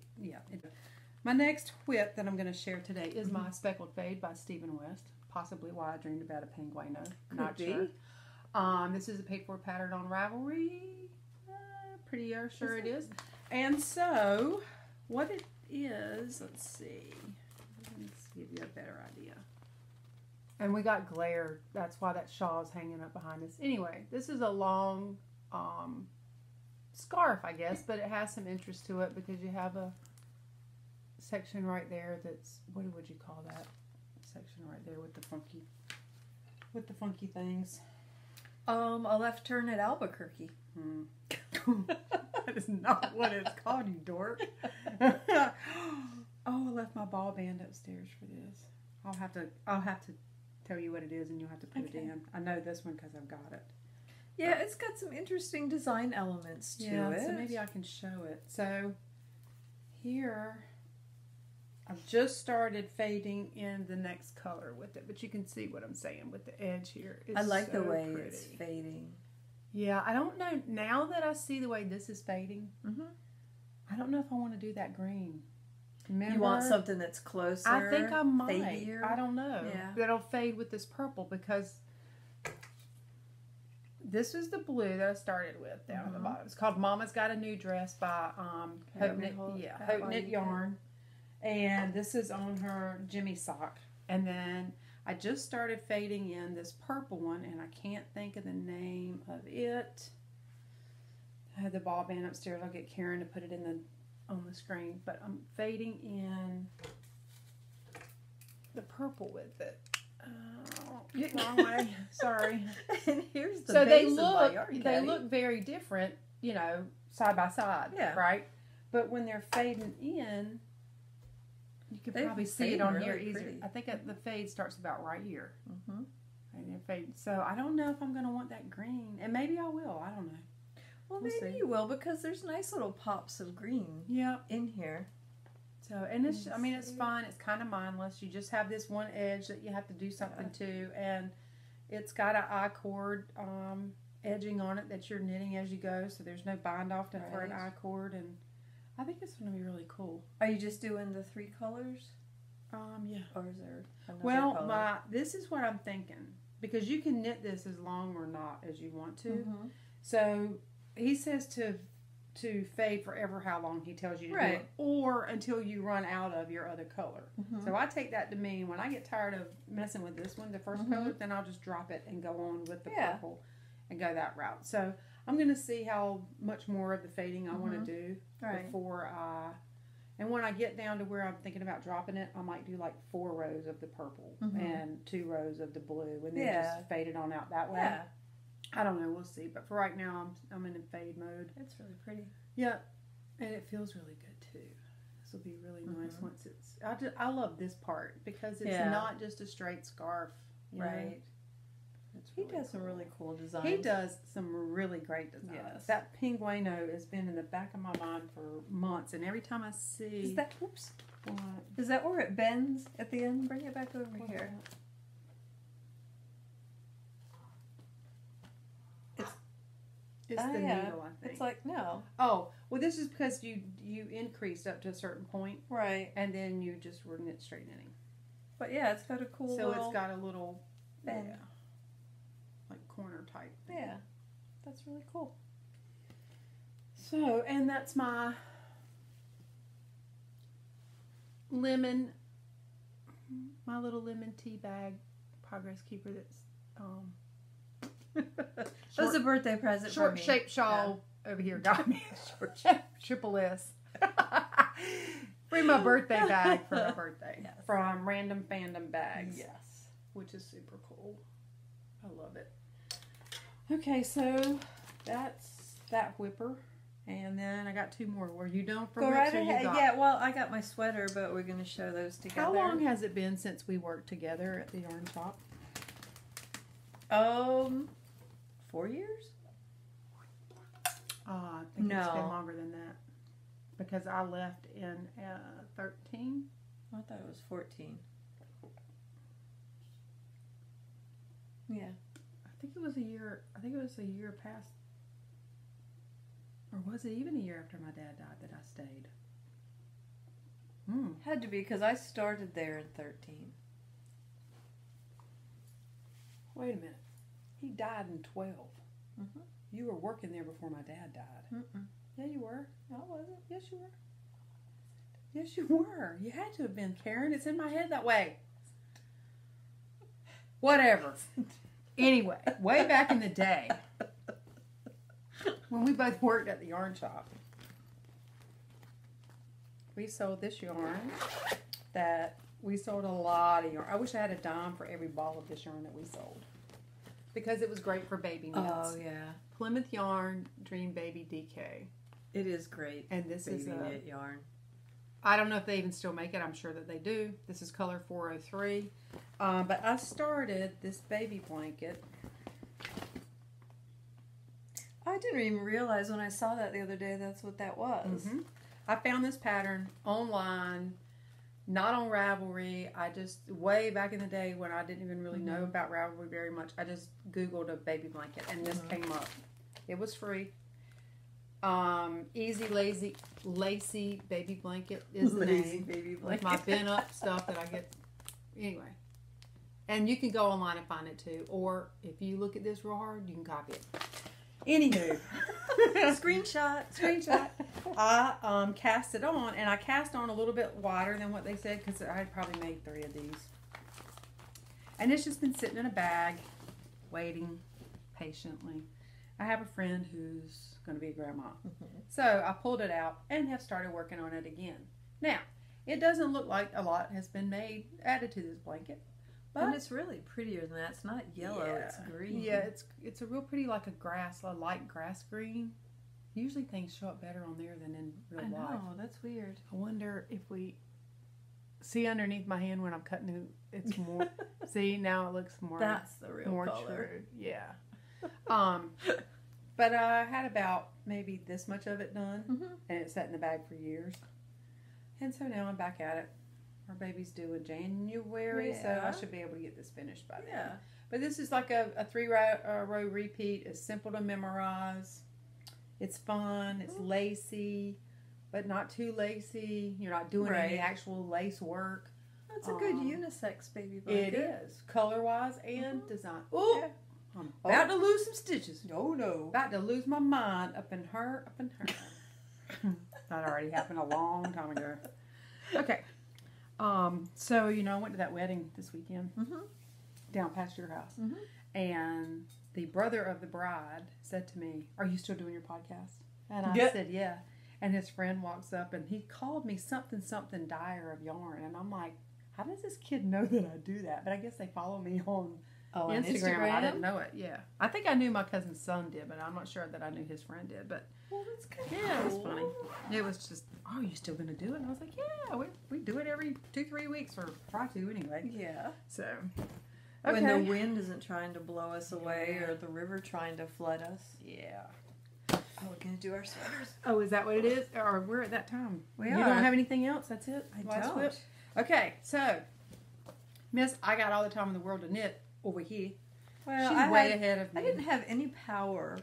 My next whip that I'm going to share today is my Speckled Fade by Stephen West. Possibly why I dreamed about a Pinguino. Not sure. This is a paid-for pattern on Ravelry. Pretty sure it is. And so, what it is, let's see. Let's give you a better idea. And we got glare. That's why that shawl is hanging up behind us. Anyway, this is a long scarf, I guess, but it has some interest to it because you have a section right there that's, what would you call that? Section right there with the funky things. A left turn at Albuquerque. That is not what it's called, you dork. I left my ball band upstairs for this. I'll have to tell you what it is, and you'll have to put it in. I know this one because I've got it. Yeah, it's got some interesting design elements to it. So maybe I can show it. So here, I've just started fading in the next color with it, but you can see what I'm saying with the edge here. I like the way it's fading. Yeah, I don't know. Now that I see the way this is fading, I don't know if I want to do that green. Remember? You want something that's closer? I think I might. Fadier? I don't know. Yeah. That'll fade with this purple because this is the blue that I started with down at the bottom. It's called Mama's Got a New Dress by Hope Knit Yarn. And this is on her Jimmy sock. And then I just started fading in this purple one, and I can't think of the name of it. I had the ball band upstairs. I'll get Karen to put it in on the screen. But I'm fading in the purple with it. Wrong way. Sorry. And here's the so base of my yarn they look very different you know, side by side, Yeah. right? But when they're fading in, you can They probably see fade it on really here easier. pretty. I think the fade starts about right here. Mm-hmm. And it fades. So I don't know if I'm going to want that green. And maybe I will. I don't know. Well, We'll maybe see. you will, because there's nice little pops of green Yeah. in here. So, and it's, Let's I mean, it's see. fun. It's kind of mindless. You just have this one edge that you have to do something to. And it's got an I-cord edging on it that you're knitting as you go. So there's no bind off for an Right. I-cord. And I think it's going to be really cool. Are you just doing the 3 colors? Yeah. Or is there another Well, color? this is what I'm thinking. Because you can knit this as long or not as you want to. Mm-hmm. So he says to fade forever how long he tells you to do Right. it, or until you run out of your other color. Mm-hmm. So I take that to mean when I get tired of messing with this one, the 1st Mhm. color, then I'll just drop it and go on with the Yeah. purple and go that route. So I'm going to see how much more of the fading I want to do Right. before and when I get down to where I'm thinking about dropping it, I might do like 4 rows of the purple Mhm. and 2 rows of the blue, and then Yeah. just fade it on out that way. Yeah. I don't know. We'll see. But for right now, I'm in a fade mode. It's really pretty. Yeah, and it feels really good too. This will be really nice Mhm. once it's. I love this part because it's Yeah. not just a straight scarf, you know? Right. It's He really does some cool. really cool designs. He does some really great designs. Yes. That Pinguino has been in the back of my mind for months, and every time I see Is that, oops, what, is that where it bends at the end? Bring it back over here. It's Oh, the yeah. needle, I think. It's like, no. Oh, well, this is because you increased up to a certain point, Right. and then you just were knit straight knitting. But yeah, it's got a cool So little it's got a little, bend. yeah, like corner type thing. Yeah. That's really cool. So, and that's my lemon, my little lemon tea bag progress keeper that's That was a birthday present for short me. shaped shawl over here got me. Short triple S. Bring my birthday bag for my birthday. Yes. From Random Fandom Bags. Yes. Which is super cool. I love it. Okay, so that's that whipper. And then I got 2 more. Were you done for Go whips, right or you ahead. got- Yeah, well, I got my sweater, but we're going to show those together. How long has it been since we worked together at the yarn shop? 4 years? I think it's been No. longer than that. Because I left in 13. I thought it was 14. Yeah. I think it was a year. I think it was a year past. Or was it even a year after my dad died that I stayed? Had to be, because I started there in 13. Wait a minute. He died in 12. Mhm. You were working there before my dad died. Mm-mm. Yeah, you were. No, I wasn't. Yes, you were. Yes, you were. You had to have been, Karen. It's in my head that way. Whatever. Anyway, way back in the day, when we both worked at the yarn shop, we sold this yarn that we sold a lot of yarn. I wish I had a dime for every ball of this yarn that we sold. Because it was great for baby knits. Oh, yeah. Plymouth Yarn Dream Baby DK. It is great. And this is Baby a, knit yarn. I don't know if they even still make it. I'm sure that they do. This is color 403. But I started this baby blanket. I didn't even realize when I saw that the other day that's what that was. Mm-hmm. I found this pattern online, not on Ravelry. I just, way back in the day when I didn't even really know about Ravelry very much, I just Googled a baby blanket and this came up. It was free. Easy, lacy baby blanket is the name. Baby With my bin up stuff that I get. Anyway. And you can go online and find it too. Or if you look at this real hard, you can copy it. Anywho. Screenshot. I cast it on, and I cast on a little bit wider than what they said because I had probably made 3 of these. And it's just been sitting in a bag, waiting patiently. I have a friend who's going to be a grandma. So I pulled it out and have started working on it again. Now, it doesn't look like a lot has been added to this blanket. But And it's really prettier than that. It's not yellow, it's green. Yeah, it's a real pretty, like a light grass green. Usually things show up better on there than in real life. I know, that's weird. I wonder if we see underneath my hand when I'm cutting it's more. See, now it looks more. That's the real more color. true. Yeah. But I had about maybe this much of it done, and it sat in the bag for years. And so now I'm back at it. Our baby's due in January, so I should be able to get this finished by then. Yeah. But this is like a 3-row repeat. It's simple to memorize. It's fun. It's lacy, but not too lacy. You're not doing any actual lace work. That's a good unisex baby blanket. It is. Color-wise and design. Ooh! Yeah. I'm about to lose some stitches. No. About to lose my mind up in her. That already happened a long time ago. Okay. So, I went to that wedding this weekend down past your house. And the brother of the bride said to me, "Are you still doing your podcast?" And I said, "Yeah." And his friend walks up and he called me something dyer of yarn. And I'm like, how does this kid know that I do that? But I guess they follow me on Instagram. And I didn't know it. Yeah. I think I knew my cousin's son did, but I'm not sure that I knew his friend did. But well, that's kind of yeah, it was funny. It was just, "Oh, you still going to do it?" And I was like, "Yeah, we do it every 2-3 weeks, or try to anyway." Yeah. So, okay. When the wind isn't trying to blow us away or the river trying to flood us. Yeah. Oh, we're going to do our sweaters. Oh, is that what it is? Or we're at that time? We You are. don't have anything else? That's it? I don't. Whip? Okay, so, Miss, I got all the time in the world to knit over here. Well, She's way ahead of me. I didn't have any power.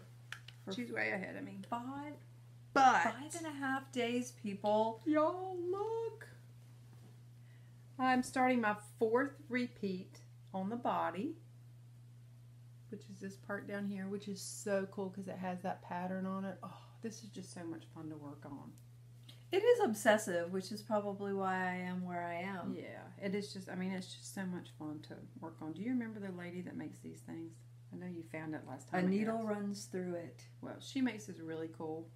She's way ahead of me. 5.5 days, people. Y'all look. I'm starting my 4th repeat on the body, which is this part down here, which is so cool because it has that pattern on it. Oh, this is just so much fun to work on. It is obsessive, which is probably why I am where I am. Yeah, it is just, it's just so much fun to work on. Do you remember the lady that makes these things? I know you found it last time. A needle runs through it. Well, she makes this really cool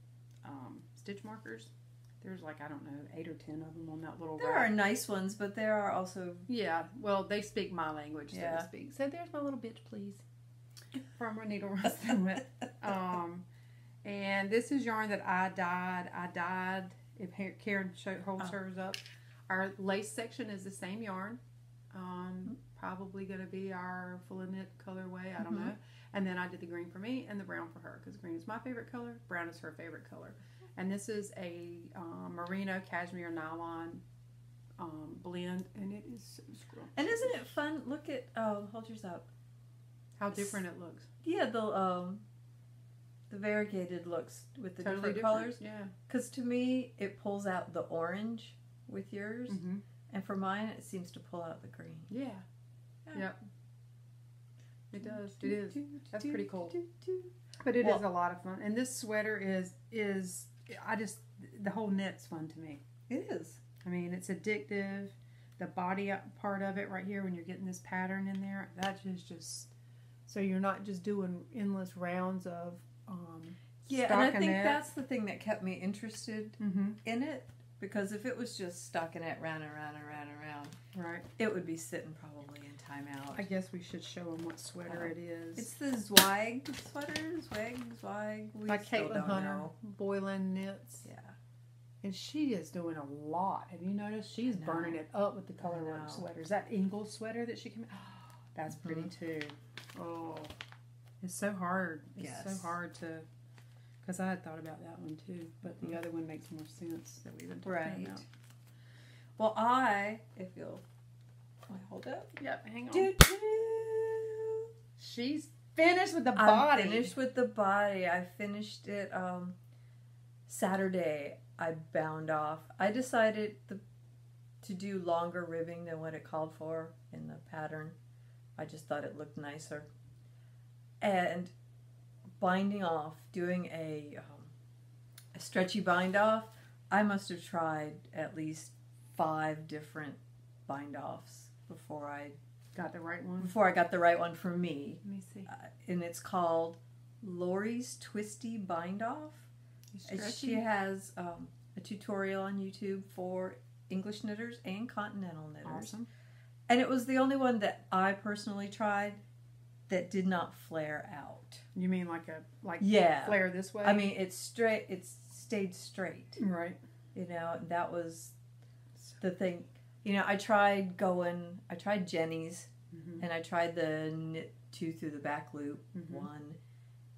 stitch markers. There's 8 or 10 of them on that little There rack. are nice ones, but there are also... Yeah, well, they speak my language, so to speak. So there's my little bitch, please. From her needle runs through it. And this is yarn that I dyed. If Karen holds hers up. Our lace section is the same yarn. Probably going to be our full knit colorway. I don't know. And then I did the green for me and the brown for her because green is my favorite color. Brown is her favorite color. And this is a merino cashmere nylon blend, and it is so scrumptious. And isn't it fun? Look at hold yours up. How different it looks. Yeah, the variegated looks with the Totally different colors. Yeah. Because to me, it pulls out the orange with yours, and for mine, it seems to pull out the green. Yeah. Yep. It does. It is. That's pretty cool. But it is a lot of fun. And this sweater is the whole knit's fun to me. It is. It's addictive. The body part of it right here when you're getting this pattern in there, that is just, so you're not just doing endless rounds of yeah, and I think that's the thing that kept me interested in it, because if it was just stockinette round and round and round and round, right, it would be sitting probably in timeout. I guess we should show them what sweater it is. It's the Zweig sweater, Zweig. We by still Caitlin don't Hunter, know. Boylan Knits. Yeah. And she is doing a lot. Have you noticed? She's burning it up with the colorwork sweaters. That Ingalls sweater that she came. Oh, that's pretty too. Oh, it's so hard. It's so hard to. Because I had thought about that one too, but the other one makes more sense that we've been talking about. Well, if you'll hold up. Yep, hang on. Doo-doo. She's finished with the body. I'm finished with the body. I finished it Saturday. I bound off. I decided to do longer ribbing than what it called for in the pattern. I just thought it looked nicer. And binding off, doing a stretchy bind off, I must have tried at least 5 different bind offs before I got the right one. Before I got the right one for me. Let me see. And it's called Lori's Twisty Bind Off. She has a tutorial on YouTube for English knitters and continental knitters. Awesome. And it was the only one that I personally tried, that did not flare out. You mean like Yeah. flare this way? I mean, it's straight. It stayed straight. Right. You know, that was the thing. You know, I tried Jenny's, and I tried the knit 2 through the back loop one,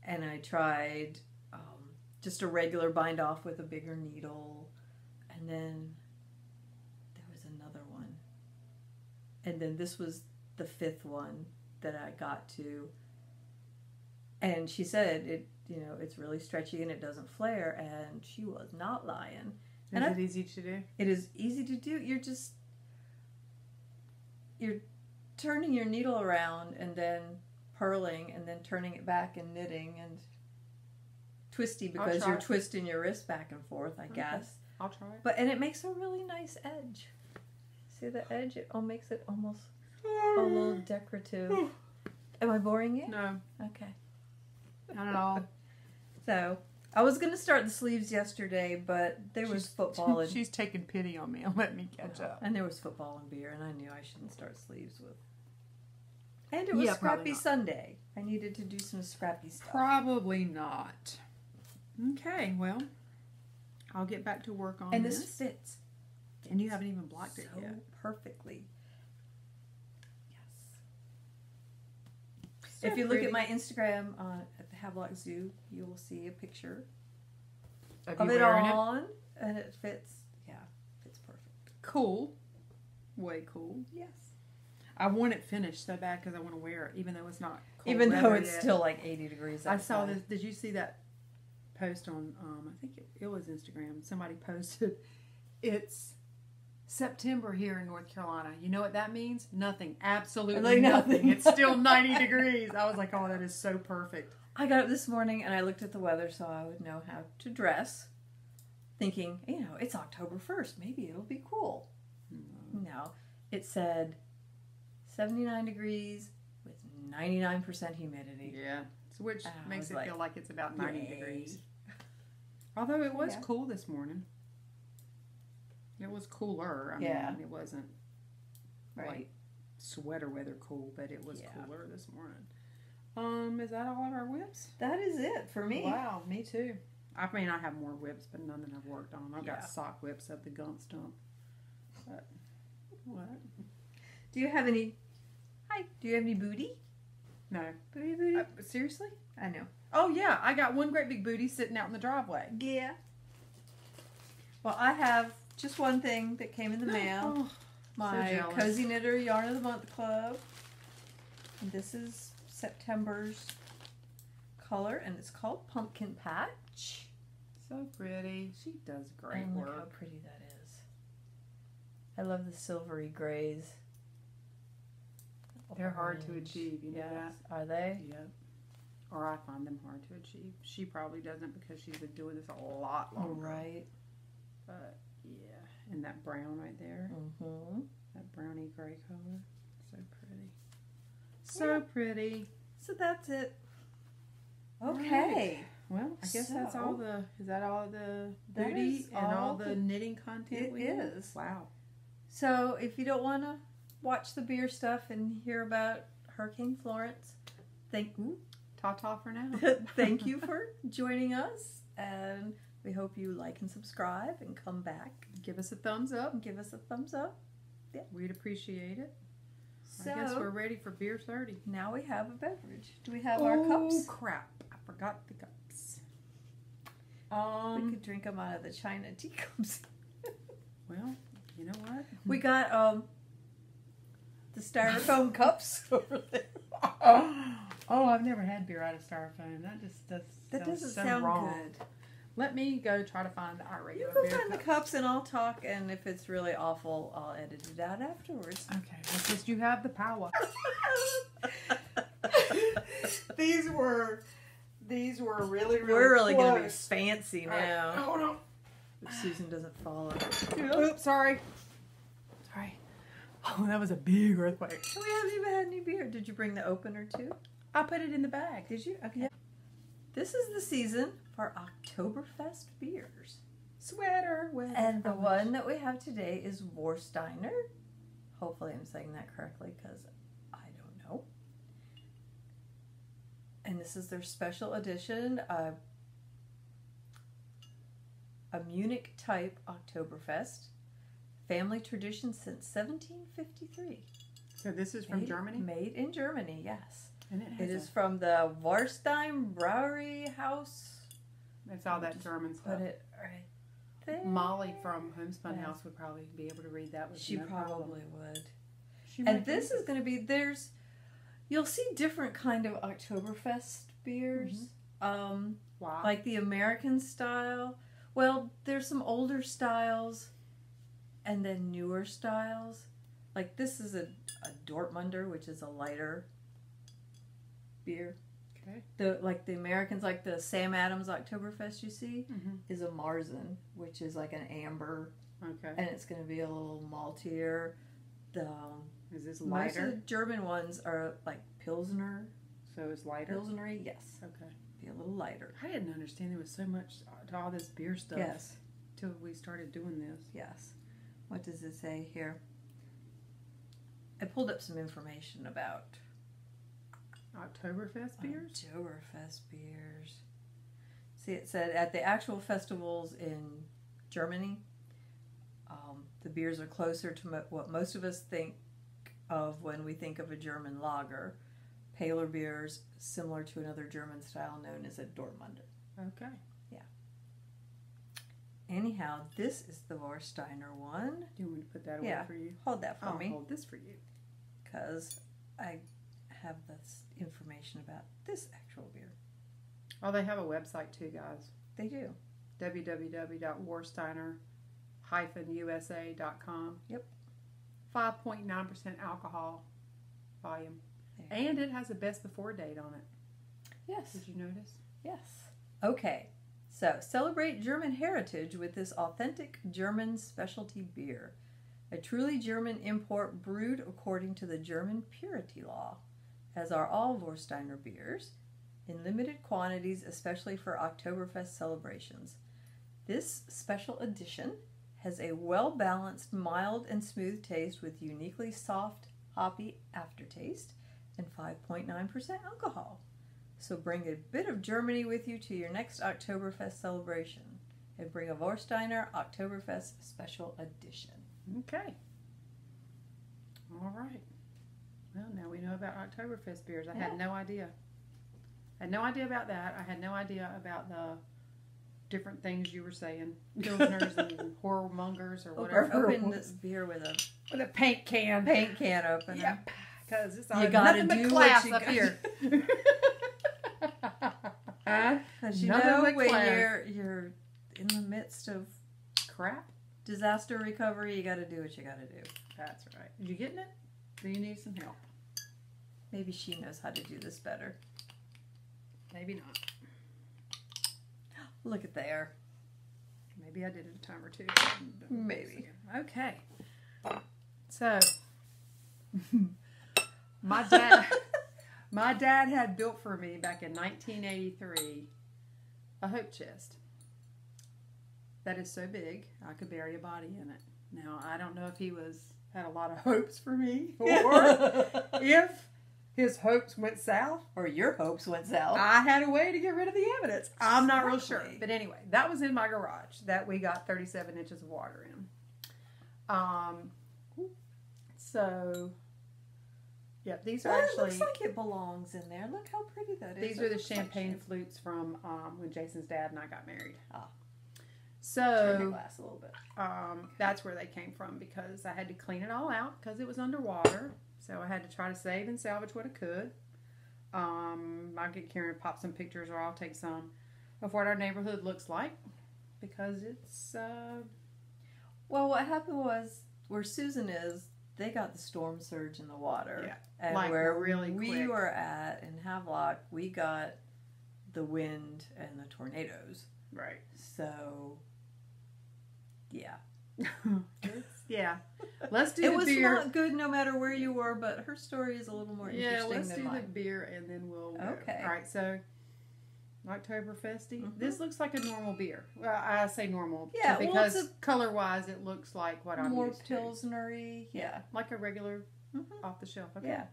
and I tried just a regular bind off with a bigger needle, and then there was another one, and then this was the 5th one that I got to, and she said it, you know, it's really stretchy and it doesn't flare, and she was not lying. Is it easy to do? It is easy to do. You're turning your needle around and then purling and then turning it back and knitting and twisty because you're twisting your wrist back and forth, I guess. I'll try it. And it makes a really nice edge. See the edge? It makes it almost a little decorative. Am I boring you? No. Okay. Not at all. So, I was going to start the sleeves yesterday, but there was football. And she's taking pity on me and let me catch up. And there was football and beer, and I knew I shouldn't start sleeves with. And it was Scrappy Sunday. I needed to do some scrappy stuff. Probably not. Okay, well, I'll get back to work on this. And this fits. And you haven't even blocked it yet. Perfectly. So if you look at my Instagram at the Havelock Zoo, you will see a picture of it on, and it fits. Yeah, fits perfect. Cool. Way cool. Yes. I want it finished so bad because I want to wear it, even though it's not cold even though it's yet. still like 80 degrees outside. I saw this. Did you see that post on, I think it was Instagram. Somebody posted, it's September here in North Carolina. You know what that means? Nothing. Absolutely nothing. It's still 90 degrees. I was like, oh, that is so perfect. I got up this morning and I looked at the weather so I would know how to dress, thinking, you know, it's October 1st. Maybe it'll be cool. No. It said 79 degrees with 99% humidity. Yeah. Which makes it feel like it's about 90 degrees. Although it was cool this morning. It was cooler. I mean, it wasn't like sweater weather cool, but it was cooler this morning. Is that all of our whips? That is it for me. Wow, me too. I mean, I have more whips, but none that I've worked on. I've got sock whips of the gun stump. But, what? Do you have any... Hi. Do you have any booty? No. Booty? Seriously? I know. Oh, yeah. I got one great big booty sitting out in the driveway. Yeah. Well, I have just one thing that came in the mail. Oh, my Cozy Knitter Yarn of the Month Club. And this is September's color, and it's called Pumpkin Patch. So pretty. She does great work. Look how pretty that is. I love the silvery grays. They're hard to achieve, you know that? Are they? Yep. Or I find them hard to achieve. She probably doesn't because she's been doing this a lot longer. Right. But, yeah. And that brown right there. Mm-hmm. That browny gray color. So pretty. So pretty. So that's it. Okay. Right. Well, I guess that's all the... Is that all the booty and all the knitting content we have? It is. Wow. So if you don't want to watch the beer stuff and hear about Hurricane Florence, Ta-ta for now. Thank you for joining us, and we hope you like and subscribe and come back. Give us a thumbs up. Give us a thumbs up. Yeah. We'd appreciate it. So, I guess we're ready for beer 30. Now we have a beverage. Do we have our cups? Oh, crap. I forgot the cups. We could drink them out of the China teacups. Well, you know what? We got the styrofoam cups over there. Oh, I've never had beer out of styrofoam. That just doesn't so sound wrong. good. Let me go try to find our regular beer. beer You go find the cups and I'll talk, and if it's really awful, I'll edit it out afterwards. Okay, because you have the power. These were really We're really close. going to be fancy now. Right. Hold on. If Susan doesn't follow. Oops, sorry. Oh, that was a big earthquake. We haven't even had any beer. Did you bring the opener too? I put it in the bag. Did you? Okay. Yeah. This is the season for Oktoberfest beers. Sweater. And the one that we have today is Warsteiner. Hopefully I'm saying that correctly because I don't know. And this is their special edition, a Munich type Oktoberfest. Family tradition since 1753. So this is from Germany? Made in Germany, yes. And it is from the Warstein Brewery House. It's all that German stuff. Put it right there. Molly from Homespun House would probably be able to read that with She no probably problem. would. And this is going to be, you'll see different kind of Oktoberfest beers. Wow. Like the American style. Well, there's some older styles and then newer styles. Like this is a Dortmunder, which is a lighter beer. Okay. The Americans, like the Sam Adams Oktoberfest you see, is a Marzen, which is like an amber. Okay. And it's going to be a little maltier. Is this Most lighter? of the German ones are like Pilsner. So it's lighter? Pilsnery, yes. Okay. Be a little lighter. I didn't understand there was so much to all this beer stuff. Yes. Till we started doing this. Yes. What does it say here? I pulled up some information about Oktoberfest beers? Oktoberfest beers. See, it said at the actual festivals in Germany, the beers are closer to what most of us think of when we think of a German lager. Paler beers similar to another German style known as a Dortmunder. Okay. Yeah. Anyhow, this is the Warsteiner one. Do you want me to put that away for you? Hold that for me. I'll hold this for you. Because I have this information about this actual beer. Oh, they have a website too, guys. They do. www.warsteiner-usa.com. Yep. 5.9% alcohol volume. And it has a best before date on it. Yes. Did you notice? Yes. Okay. So, celebrate German heritage with this authentic German specialty beer. A truly German import brewed according to the German purity law, as are all Warsteiner beers, in limited quantities, especially for Oktoberfest celebrations. This special edition has a well-balanced, mild and smooth taste with uniquely soft, hoppy aftertaste and 5.9% alcohol. So bring a bit of Germany with you to your next Oktoberfest celebration and bring a Warsteiner Oktoberfest Special Edition. Okay. All right. Well, now we know about Oktoberfest beers. I had no idea. I had no idea about that. I had no idea about the different things you were saying. Pilsners and horrormongers or whatever. Open this beer with a paint can. Paint can opener. Yep. Because it's all you gotta nothing do but class what you up here. Because you know when you're in the midst of crap, disaster recovery, you got to do what you got to do. That's right. Are you getting it? Do you need some help? Maybe she knows how to do this better. Maybe not. Look at there. Maybe I did it a time or two. Maybe. Okay. So, my dad had built for me back in 1983 a hope chest that is so big I could bury a body in it. Now, I don't know if he had a lot of hopes for me or if his hopes went south. Or your hopes went south. I had a way to get rid of the evidence. I'm not real sure. But anyway, that was in my garage that we got 37 inches of water in. So, yeah, these are actually... It looks like it belongs in there. Look how pretty that is. These are the champagne flutes from when Jason's dad and I got married. Ah. So, turn the glass a little bit. That's where they came from because I had to clean it all out because it was underwater. So I had to try to save and salvage what I could. I'll get Karen to pop some pictures or I'll take some of what our neighborhood looks like because it's... Well, what happened was where Susan is, they got the storm surge in the water. Yeah, and like where really we quick. were at in Havelock, we got the wind and the tornadoes. Right. So, yeah. Yeah. Let's do it the was beer. not good no matter where you were, but her story is a little more interesting let's than do mine. the beer and then we'll go. Okay. All right, so Oktoberfesty. This looks like a normal beer. Well, I say normal because color-wise it looks like what I'm more used to. pilsnery. Yeah. Like a regular off the shelf. Okay. Yeah.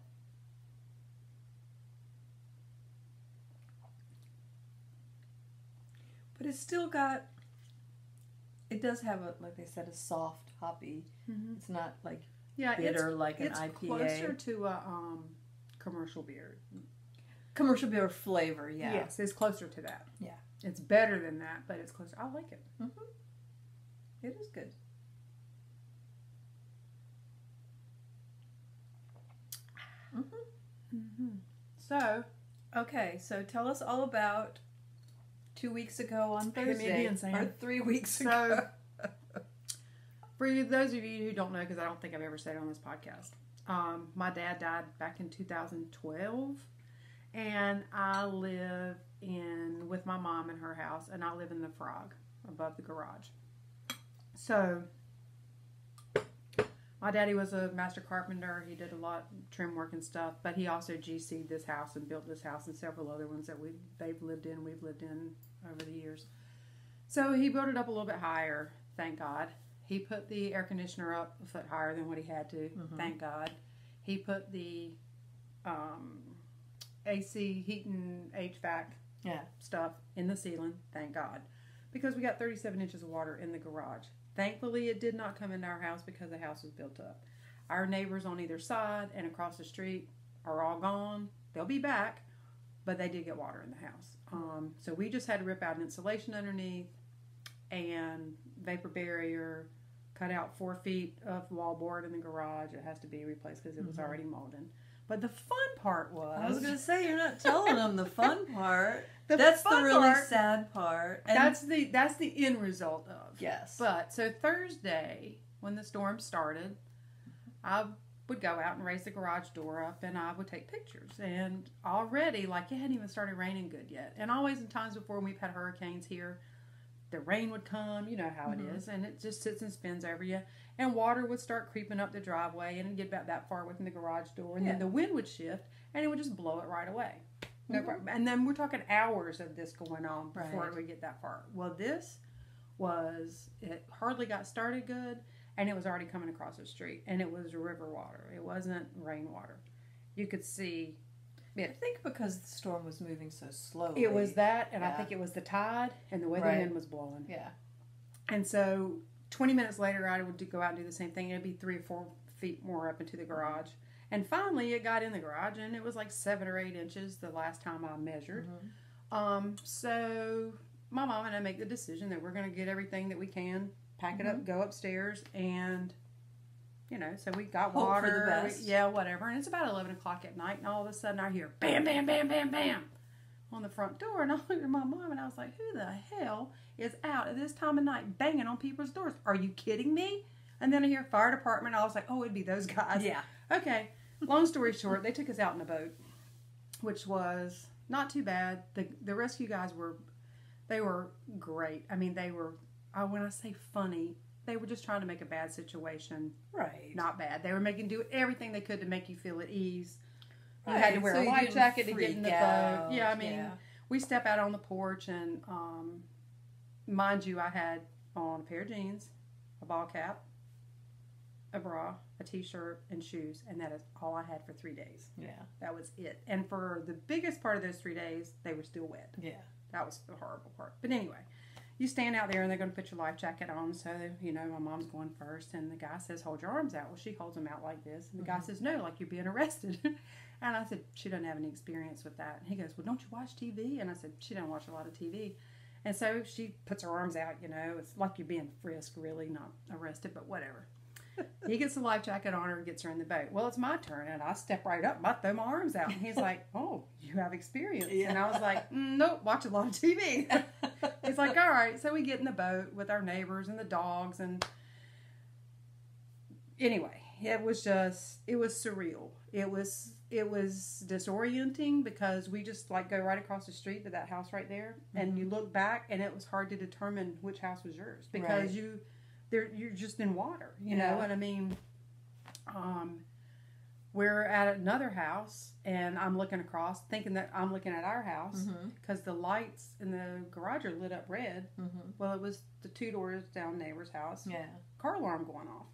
But it's still got, it does have a, like they said, a soft hoppy. Mm-hmm. It's not like Yeah, bitter like an it's IPA. closer to a commercial beer. Commercial beer flavor, yeah. Yes, it's closer to that. Yeah. It's better than that, but it's closer. I like it. Mm-hmm. It is good. Mm-hmm. Mm-hmm. So, okay, so tell us all about 2 weeks ago on Thursday, Canadian Sam. or 3 weeks So, ago. for those of you who don't know, because I don't think I've ever said it on this podcast, my dad died back in 2012, and I live with my mom in her house, and I live in the Frog above the garage. So, my daddy was a master carpenter. He did a lot of trim work and stuff, but he also GC'd this house and built this house and several other ones that they've lived in, we've lived in over the years. So he built it up a little bit higher, thank God. He put the air conditioner up a foot higher than what he had to, thank God. He put the AC, heat and HVAC stuff in the ceiling, thank God. Because we got 37 inches of water in the garage. Thankfully, it did not come into our house because the house was built up. Our neighbors on either side and across the street are all gone. They'll be back, but they did get water in the house. So we just had to rip out an insulation underneath and vapor barrier, cut out 4 feet of wallboard in the garage. It has to be replaced because it was already molding. But the fun part was... I was going to say, you're not telling them the fun part. The That's fun the really part, sad part. And that's the end result of. yes. But so Thursday, when the storm started, I would go out and raise the garage door up, and I would take pictures. And already, like, it hadn't even started raining good yet. And always in times before when we've had hurricanes here, the rain would come, you know how it is, and it just sits and spins over you. And water would start creeping up the driveway, and it'd get about that far within the garage door, and then the wind would shift, and it would just blow it right away. No problem. And then we're talking hours of this going on before it would get that far. Well, it hardly got started good, and it was already coming across the street, and it was river water. It wasn't rainwater. You could see it. I think because the storm was moving so slowly. It was that, and I think it was the tide and the way the wind was blowing. Yeah. And so 20 minutes later, I would go out and do the same thing. It'd be 3 or 4 feet more up into the garage. And finally, it got in the garage, and it was like 7 or 8 inches the last time I measured. So my mom and I make the decision that we're going to get everything that we can, pack it up, go upstairs, and, you know, so we got hope water. for the best. Whatever. And it's about 11 o'clock at night, and all of a sudden I hear bam, bam, bam, bam, bam on the front door. And I looked at my mom, and I was like, who the hell is out at this time of night banging on people's doors? Are you kidding me? And then I hear fire department. I was like, oh, it'd be those guys. Yeah. Okay. Long story short, they took us out in a boat, which was not too bad. The rescue guys were great. I mean, they were, when I say funny, they were just trying to make a bad situation not bad. They were do everything they could to make you feel at ease. You had to wear a life jacket to get in the boat. Yeah, I mean, we step out on the porch, and mind you, I had on a pair of jeans, a ball cap, a bra, a t-shirt, and shoes, and that is all I had for 3 days. Yeah. That was it. And for the biggest part of those 3 days, they were still wet. Yeah. That was the horrible part. But anyway, you stand out there, and they're going to put your life jacket on, so, you know, my mom's going first, and the guy says, hold your arms out. Well, she holds them out like this, and the guy says, no, like you're being arrested. And I said, she doesn't have any experience with that. And he goes, well, don't you watch TV? And I said, she doesn't watch a lot of TV. And so she puts her arms out, you know, it's like you're being frisked, really, not arrested, but whatever. He gets the life jacket on her and gets her in the boat. Well, it's my turn, and I step right up and I throw my arms out. And he's like, oh, you have experience. Yeah. And I was like, nope, watch a lot of TV. He's like, all right. So we get in the boat with our neighbors and the dogs. And anyway, it was surreal. It was disorienting because we just like go right across the street to that house right there. And you look back, and it was hard to determine which house was yours because you're just in water, you know. And I mean, we're at another house, and I'm looking across, thinking that I'm looking at our house because the lights in the garage are lit up red. Well, it was the 2 doors down neighbor's house. Yeah, car alarm going off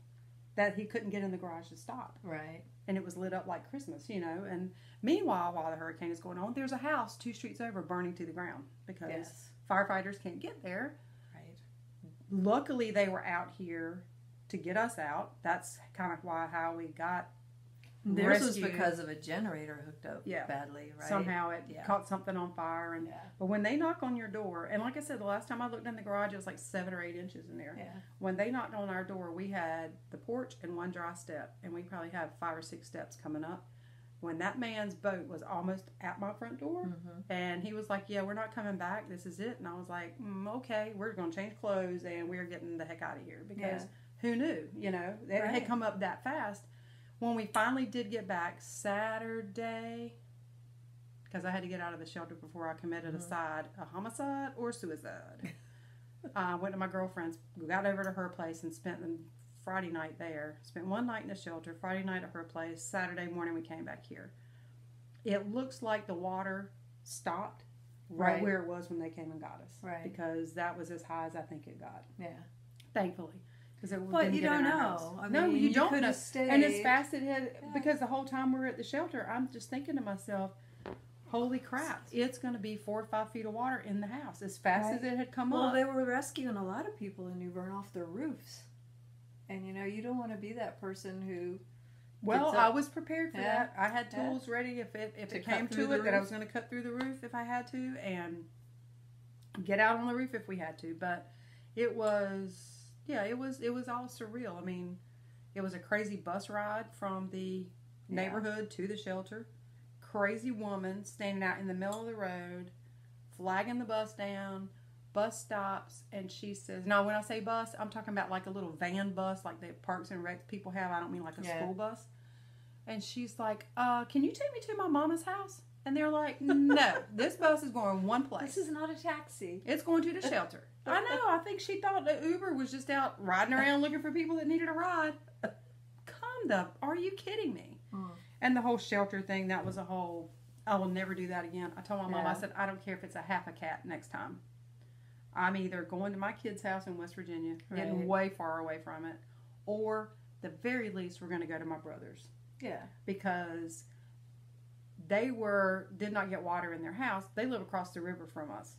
that he couldn't get in the garage to stop. Right, and it was lit up like Christmas, you know. And meanwhile, while the hurricane is going on, there's a house 2 streets over burning to the ground because Firefighters can't get there. Right. Luckily, they were out here to get us out. That's kind of how we got Theirs was rescued. because of a generator hooked up Yeah. badly, right? Somehow it caught something on fire. And But when they knock on your door, and like I said, the last time I looked in the garage, it was like 7 or 8 inches in there. Yeah. When they knocked on our door, we had the porch and one dry step, and we probably have 5 or 6 steps coming up. When that man's boat was almost at my front door, and he was like, yeah, we're not coming back. This is it. And I was like, okay, we're going to change clothes, and we're getting the heck out of here. Because who knew, you know? It had come up that fast. When we finally did get back Saturday, because I had to get out of the shelter before I committed a homicide or suicide. I went to my girlfriend's, got over to her place and spent the Friday night there. Spent one night in the shelter, Friday night at her place. Saturday morning we came back here. It looks like the water stopped right where it was when they came and got us. Right. Because that was as high as I think it got. Yeah. Thankfully. But you don't know. I mean, no, you don't know. Stayed. And as fast as it had, because the whole time we were at the shelter, I'm just thinking to myself, holy crap, it's going to be 4 or 5 feet of water in the house as fast as it had come up. Well, they were rescuing a lot of people in New Bern off their roofs. And, you know, you don't want to be that person who... Well, I was prepared for that. I had tools ready if it came to it, that I was going to cut through the roof if I had to and get out on the roof if we had to. But it was... Yeah, it was all surreal. I mean, it was a crazy bus ride from the neighborhood to the shelter. Crazy woman standing out in the middle of the road, flagging the bus down. Bus stops, and she says, now when I say bus, I'm talking about like a little van bus like the Parks and Recs people have. I don't mean like a school bus. And she's like, can you take me to my mama's house? And they're like, no, this bus is going one place. This is not a taxi. It's going to the shelter. I know. I think she thought the Uber was just out riding around looking for people that needed a ride. Are you kidding me? And the whole shelter thing, that was a whole, I will never do that again. I told my mom, I said, I don't care if it's a half a cat next time. I'm either going to my kid's house in West Virginia, getting way far away from it, or the very least we're going to go to my brother's. Yeah. Because they did not get water in their house. They live across the river from us.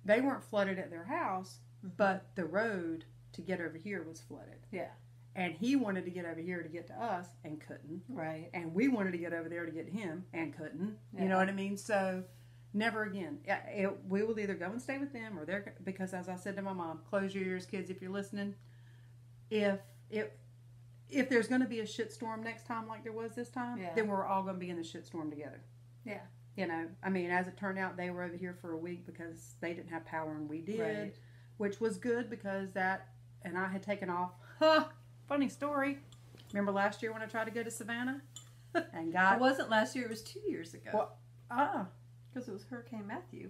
They weren't flooded at their house, but the road to get over here was flooded. Yeah. And he wanted to get over here to get to us and couldn't. Right. And we wanted to get over there to get to him and couldn't. You know what I mean? So never again. We will either go and stay with them or they're, because as I said to my mom, close your ears, kids, if you're listening. If there's going to be a shitstorm next time like there was this time, then we're all going to be in the shitstorm together. Yeah. You know, I mean, as it turned out, they were over here for a week because they didn't have power and we did, which was good because and I had taken off. Funny story. Remember last year when I tried to go to Savannah? And it wasn't last year, it was 2 years ago. Well, because it was Hurricane Matthew.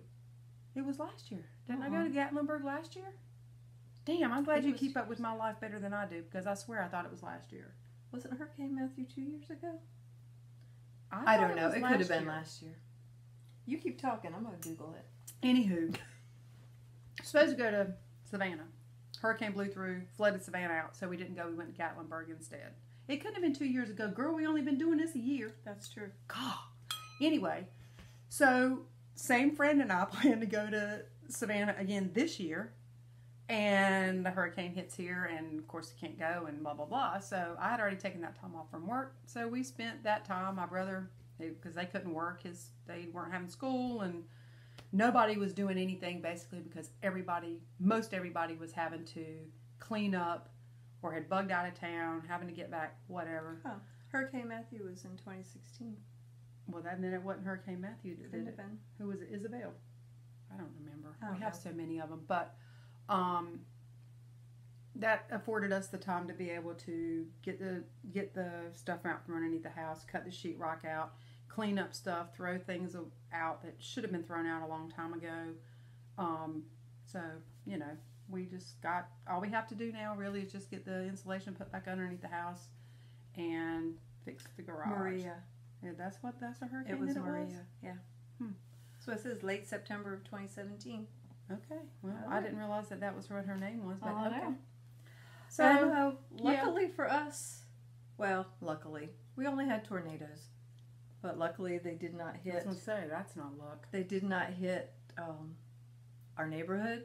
It was last year. Didn't I go to Gatlinburg last year? Damn, I'm glad you keep up with my life better than I do because I swear I thought it was last year. Wasn't Hurricane Matthew 2 years ago? I don't know. It could have been last year. You keep talking. I'm going to Google it. Anywho. Supposed to go to Savannah. Hurricane blew through, flooded Savannah out, so we didn't go. We went to Gatlinburg instead. It couldn't have been 2 years ago. Girl, we only been doing this a year. That's true. God. Anyway, so same friend and I plan to go to Savannah again this year. And the hurricane hits here, and of course, you can't go, and blah, blah, blah. So I had already taken that time off from work. So we spent that time, my brother, because they couldn't work, they weren't having school, and nobody was doing anything basically because most everybody was having to clean up or had bugged out of town, having to get back, whatever. Huh. Hurricane Matthew was in 2016. Well, then it wasn't Hurricane Matthew, did it? Been. Who was it? Isabel? I don't remember. We have know. so many of them, but that afforded us the time to be able to get the stuff out from underneath the house, cut the sheetrock out, clean up stuff, throw things out that should have been thrown out a long time ago. So, you know, we just got, all we have to do now really is just get the insulation put back underneath the house and fix the garage. Maria. Yeah, that's a hurricane. It was Maria. Yeah. So it says late September of 2017. Okay. Well, I didn't realize that was what her name was. But okay. Know. So luckily for us, well, luckily, we only had tornadoes. but luckily they did not I was hit. going to say, that's not luck. They did not hit our neighborhood.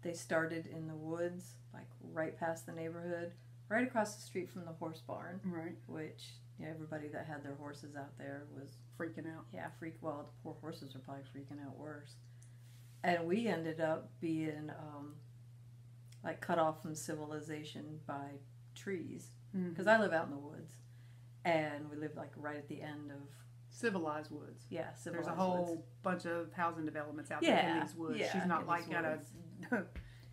They started in the woods, like right past the neighborhood, right across the street from the horse barn. Right. Which everybody that had their horses out there was freaking out. Yeah, well, the poor horses are probably freaking out worse. And we ended up being like cut off from civilization by trees, because I live out in the woods, and we live like right at the end of civilized woods. Yeah, civilized There's a whole woods. bunch of housing developments out there in these woods. Yeah, She's not like got a.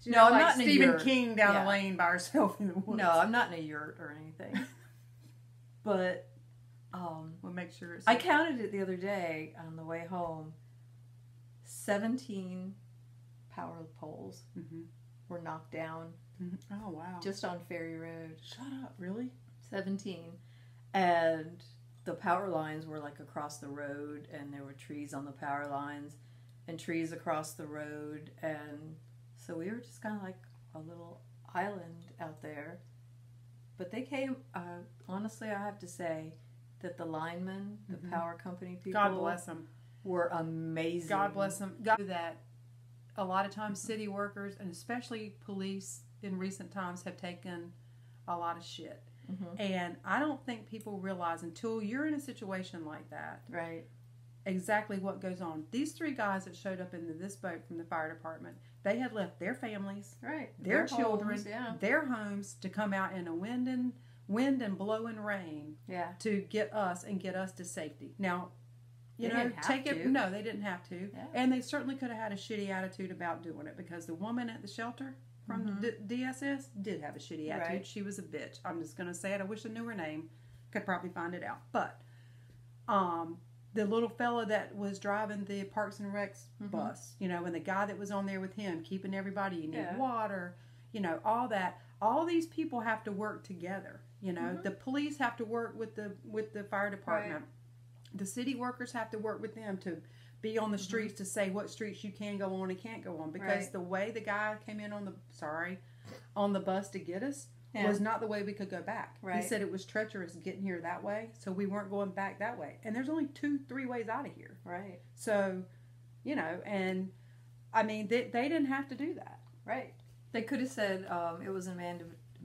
She's No, not I'm like not in a Stephen yurt. King down Yeah. the lane by herself in the woods. No, I'm not in a yurt or anything. But we'll make sure it's. I counted it the other day on the way home. 17 power poles were knocked down. Oh wow! Just on Ferry Road. Shut up! Really? 17, and the power lines were like across the road, and there were trees on the power lines, and trees across the road, and so we were just kind of like a little island out there. But they came. Honestly, I have to say that the linemen, the power company people, God bless them, were amazing. God bless them. God, that a lot of times city workers and especially police in recent times have taken a lot of shit. And I don't think people realize until you're in a situation like that, right, exactly what goes on. These 3 guys that showed up into this boat from the fire department, they had left their families, right, their children, homes, their homes to come out in a wind and blowing rain, to get us to safety. Now, you know, take it. No, they didn't have to, and they certainly could have had a shitty attitude about doing it, because the woman at the shelter from DSS did have a shitty attitude. Right. She was a bitch. I'm just going to say it. I wish I knew her name. Could probably find it out. But the little fella that was driving the Parks and Recs bus, you know, and the guy that was on there with him, keeping everybody, you need water, you know, all that. All these people have to work together. You know, the police have to work with the fire department. Right. The city workers have to work with them to be on the streets to say what streets you can go on and can't go on, because the way the guy came in on the bus to get us was not the way we could go back. Right. He said it was treacherous getting here that way, so we weren't going back that way. And there's only 2-3 ways out of here. Right. So, you know, and I mean, they didn't have to do that. Right. They could have said it was a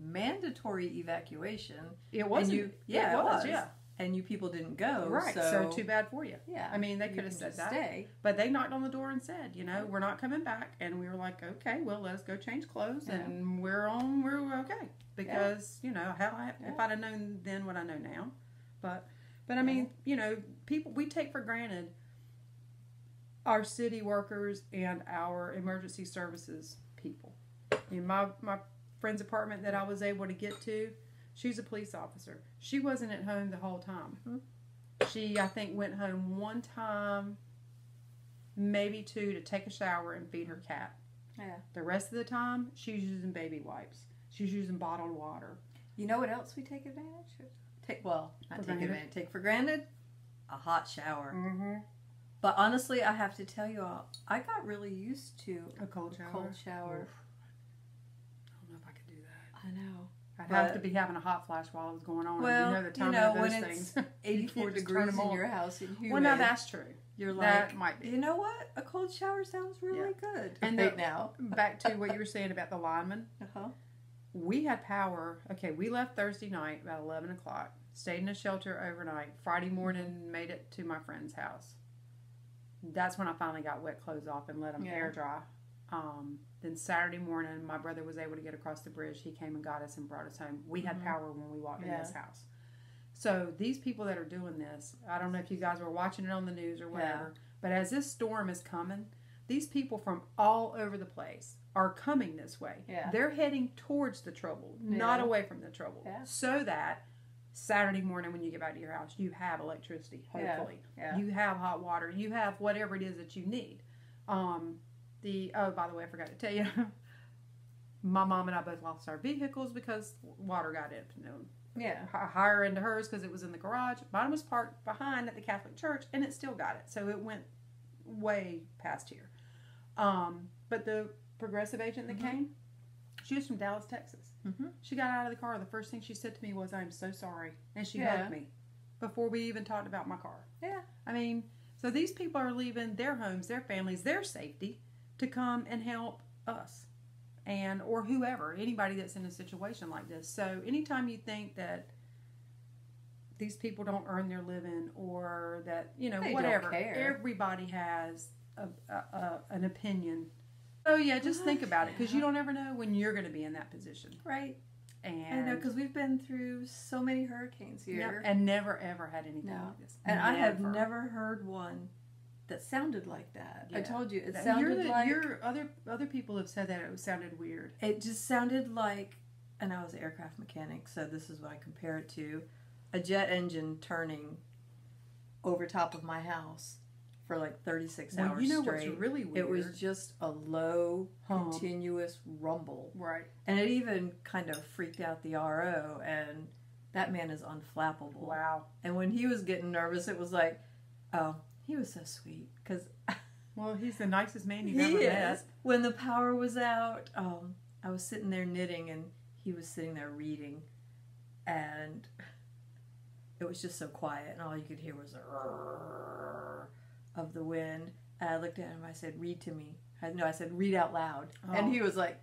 mandatory evacuation. It was. It was. Yeah. And you people didn't go. Right. So too bad for you. Yeah. I mean, they could have said that. Stay. But they knocked on the door and said, you know, we're not coming back. And we were like, okay, well, let us go change clothes. And we're okay. Because, you know, hell, if I'd have known then what I know now. But I mean, you know, we take for granted our city workers and our emergency services people. You know, my friend's apartment that I was able to get to, she's a police officer. She wasn't at home the whole time. She, I think, went home one time, maybe 2, to take a shower and feed her cat. Yeah. The rest of the time, she's using baby wipes. She's using bottled water. You know what else we take advantage of? Take for granted? A hot shower. But honestly, I have to tell you all, I got really used to a cold shower. I don't know if I could do that. I know. I'd have to be having a hot flash while it was going on. Well, you know the timing of those when things. It's 84 degrees in your house and humid. Well, no, that's true. You're like, that might be. You know what? A cold shower sounds really good. And now. Back to what you were saying about the linemen. We had power. Okay, we left Thursday night about 11 o'clock. Stayed in a shelter overnight. Friday morning, made it to my friend's house. That's when I finally got wet clothes off and let them air dry. Then Saturday morning, my brother was able to get across the bridge. He came and got us and brought us home. We had power when we walked in this house. So these people that are doing this, I don't know if you guys were watching it on the news or whatever, but as this storm is coming, these people from all over the place are coming this way. They're heading towards the trouble, not away from the trouble, so that Saturday morning when you get back to your house, you have electricity, hopefully. You have hot water. You have whatever it is that you need. By the way, I forgot to tell you, my mom and I both lost our vehicles because water got in. Higher into hers because it was in the garage. Mine was parked behind at the Catholic church, and it still got it. So it went way past here. But the progressive agent that came, she was from Dallas, Texas. She got out of the car. The first thing she said to me was, "I'm so sorry," and she hugged me. before we even talked about my car. Yeah. I mean, so these people are leaving their homes, their families, their safety to come and help us and or whoever, anybody that's in a situation like this. So anytime you think that these people don't earn their living or that, you know, They whatever, don't care. everybody has an opinion. So yeah, just think about it, because you don't ever know when you're going to be in that position. Right. And I know, because we've been through so many hurricanes here. and never ever had anything No. like this. And I have never heard one that sounded like that. I Yeah. told you, it sounded Other people have said that it sounded weird. It just sounded like, and I was an aircraft mechanic, so this is what I compare it to, a jet engine turning over top of my house for like 36 hours you know straight. what's really weird? It was just a low, Hum. continuous rumble. Right. And it even kind of freaked out the RO, and that man is unflappable. Wow. And when he was getting nervous, it was like, oh, he was so sweet. Because Well, he's the nicest man you've he ever is. met. When the power was out, I was sitting there knitting, and he was sitting there reading. And it was just so quiet, and all you could hear was a roar of the wind. And I looked at him, I said, read to me. I said, read out loud. Oh. And he was like,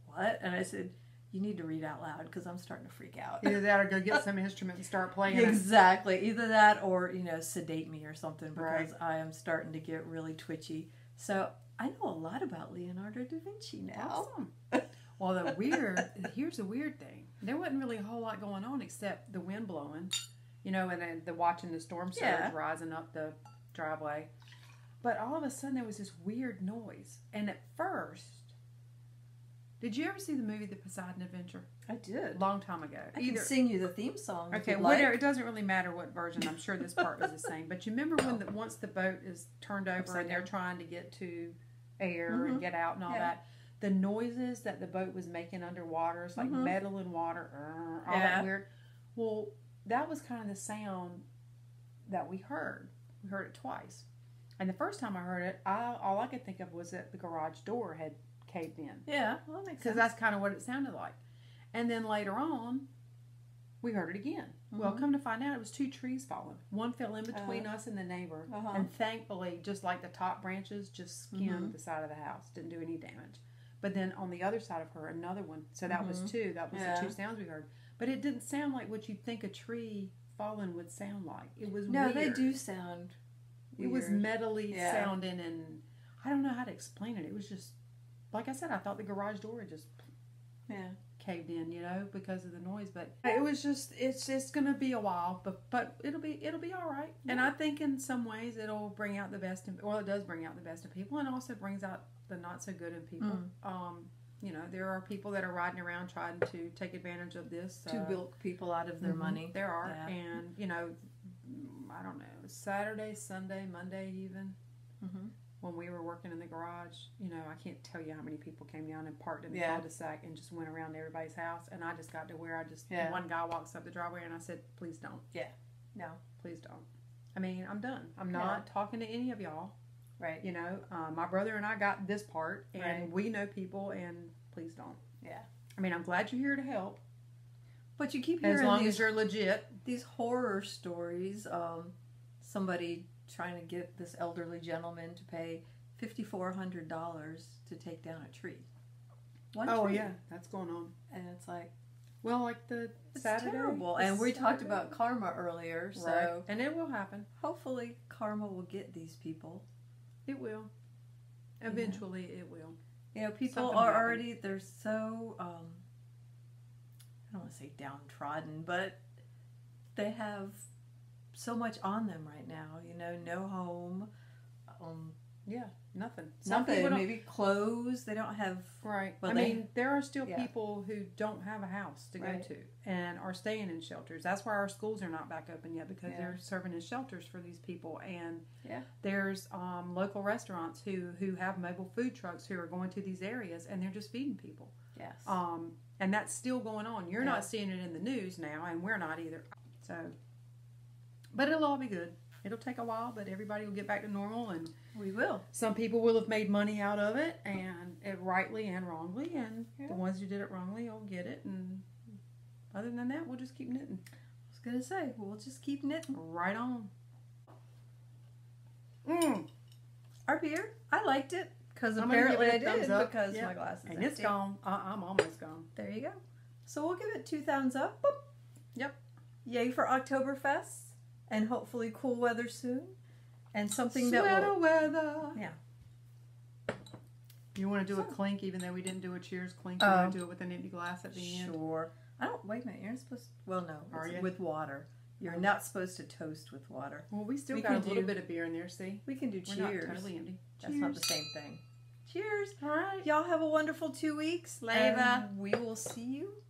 what? And I said, you need to read out loud, because I'm starting to freak out. Either that or go get some instrument and start playing it. Exactly. Either that or, sedate me or something, because Right. I am starting to get really twitchy. So I know a lot about Leonardo da Vinci now. Awesome. Well, here's the weird thing. There wasn't really a whole lot going on except the wind blowing, and then the watching the storm surge rising up the driveway. But all of a sudden there was this weird noise. And at first, did you ever see the movie The Poseidon Adventure? I did. Long time ago. I can sing you the theme song. Okay, whatever. It doesn't really matter what version. I'm sure this part was the same. But you remember when once the boat is turned over and they're trying to get to air and get out and all that, the noises that the boat was making underwater, it's like metal and water, all that weird. Well, that was kind of the sound that we heard. We heard it twice. And the first time I heard it, all I could think of was that the garage door had caved in. Yeah, well, that makes sense. Because that's kind of what it sounded like. And then later on, we heard it again. Well, come to find out, it was 2 trees falling. One fell in between us and the neighbor. And thankfully, just like the top branches, just skinned the side of the house. Didn't do any damage. But then on the other side of her, another one. So that was 2. That was the 2 sounds we heard. But it didn't sound like what you'd think a tree falling would sound like. It was weird. No, they do sound weird. It was metally sounding, and I don't know how to explain it. It was just, like I said, I thought the garage door had just caved in, because of the noise. But it was just, it's going to be a while, but it'll be all right. Yeah. And I think in some ways it'll bring out the best, it does bring out the best of people, and also brings out the not so good in people. There are people that are riding around trying to take advantage of this. To bilk people out of their money. There are. Yeah. And, I don't know, Saturday, Sunday, Monday even, when we were working in the garage, I can't tell you how many people came down and parked in the cul-de-sac and just went around everybody's house. And I just got to where one guy walks up the driveway and I said, please don't. Yeah. No. Please don't. I mean, I'm done. I'm not talking to any of y'all. Right. My brother and I got this part, and we know people, and please don't. Yeah. I mean, I'm glad you're here to help. But you keep hearing as long as you're legit. These horror stories. Somebody trying to get this elderly gentleman to pay $5,400 to take down a tree. One tree. Yeah, that's going on. And it's like, well, like the it's Saturday. Terrible. And we talked about karma earlier, so and it will happen. Hopefully, karma will get these people. It will. Eventually, it will. People are already, they're so, I don't want to say downtrodden, but they have so much on them right now. No home. Nothing. Nothing. Maybe clothes. They don't have. Right. Well, there are still people who don't have a house to go to and are staying in shelters. That's why our schools are not back open yet, because they're serving as shelters for these people. And there's local restaurants who have mobile food trucks who are going to these areas, and they're just feeding people. Yes. And that's still going on. You're not seeing it in the news now, and we're not either. So, but it'll all be good. It'll take a while, but everybody will get back to normal, and we will. Some people will have made money out of it, and rightly and wrongly, and the ones who did it wrongly will get it. And other than that, we'll just keep knitting. I was gonna say, we'll just keep knitting. Right on. Our beer, I liked it because I'm gonna give apparently it I a did thumbs up. because Yep. my glass is And empty. it's gone. I'm almost gone. There you go. So we'll give it 2 thumbs up. Boop. Yep. Yay for Oktoberfest and hopefully cool weather soon and something Sweater that will. weather. Yeah. You want to do a clink, even though we didn't do a cheers clink? You want to do it with an empty glass at the end? Sure. I don't. Wait a minute. You're not supposed. Well, no. Are it's you? with water. You're not supposed to toast with water. Well, we still We got can a little do- bit of beer in there. See, We can do we're cheers. not totally empty. That's not the same thing. Cheers. All right. Y'all have a wonderful 2 weeks. Later. And we will see you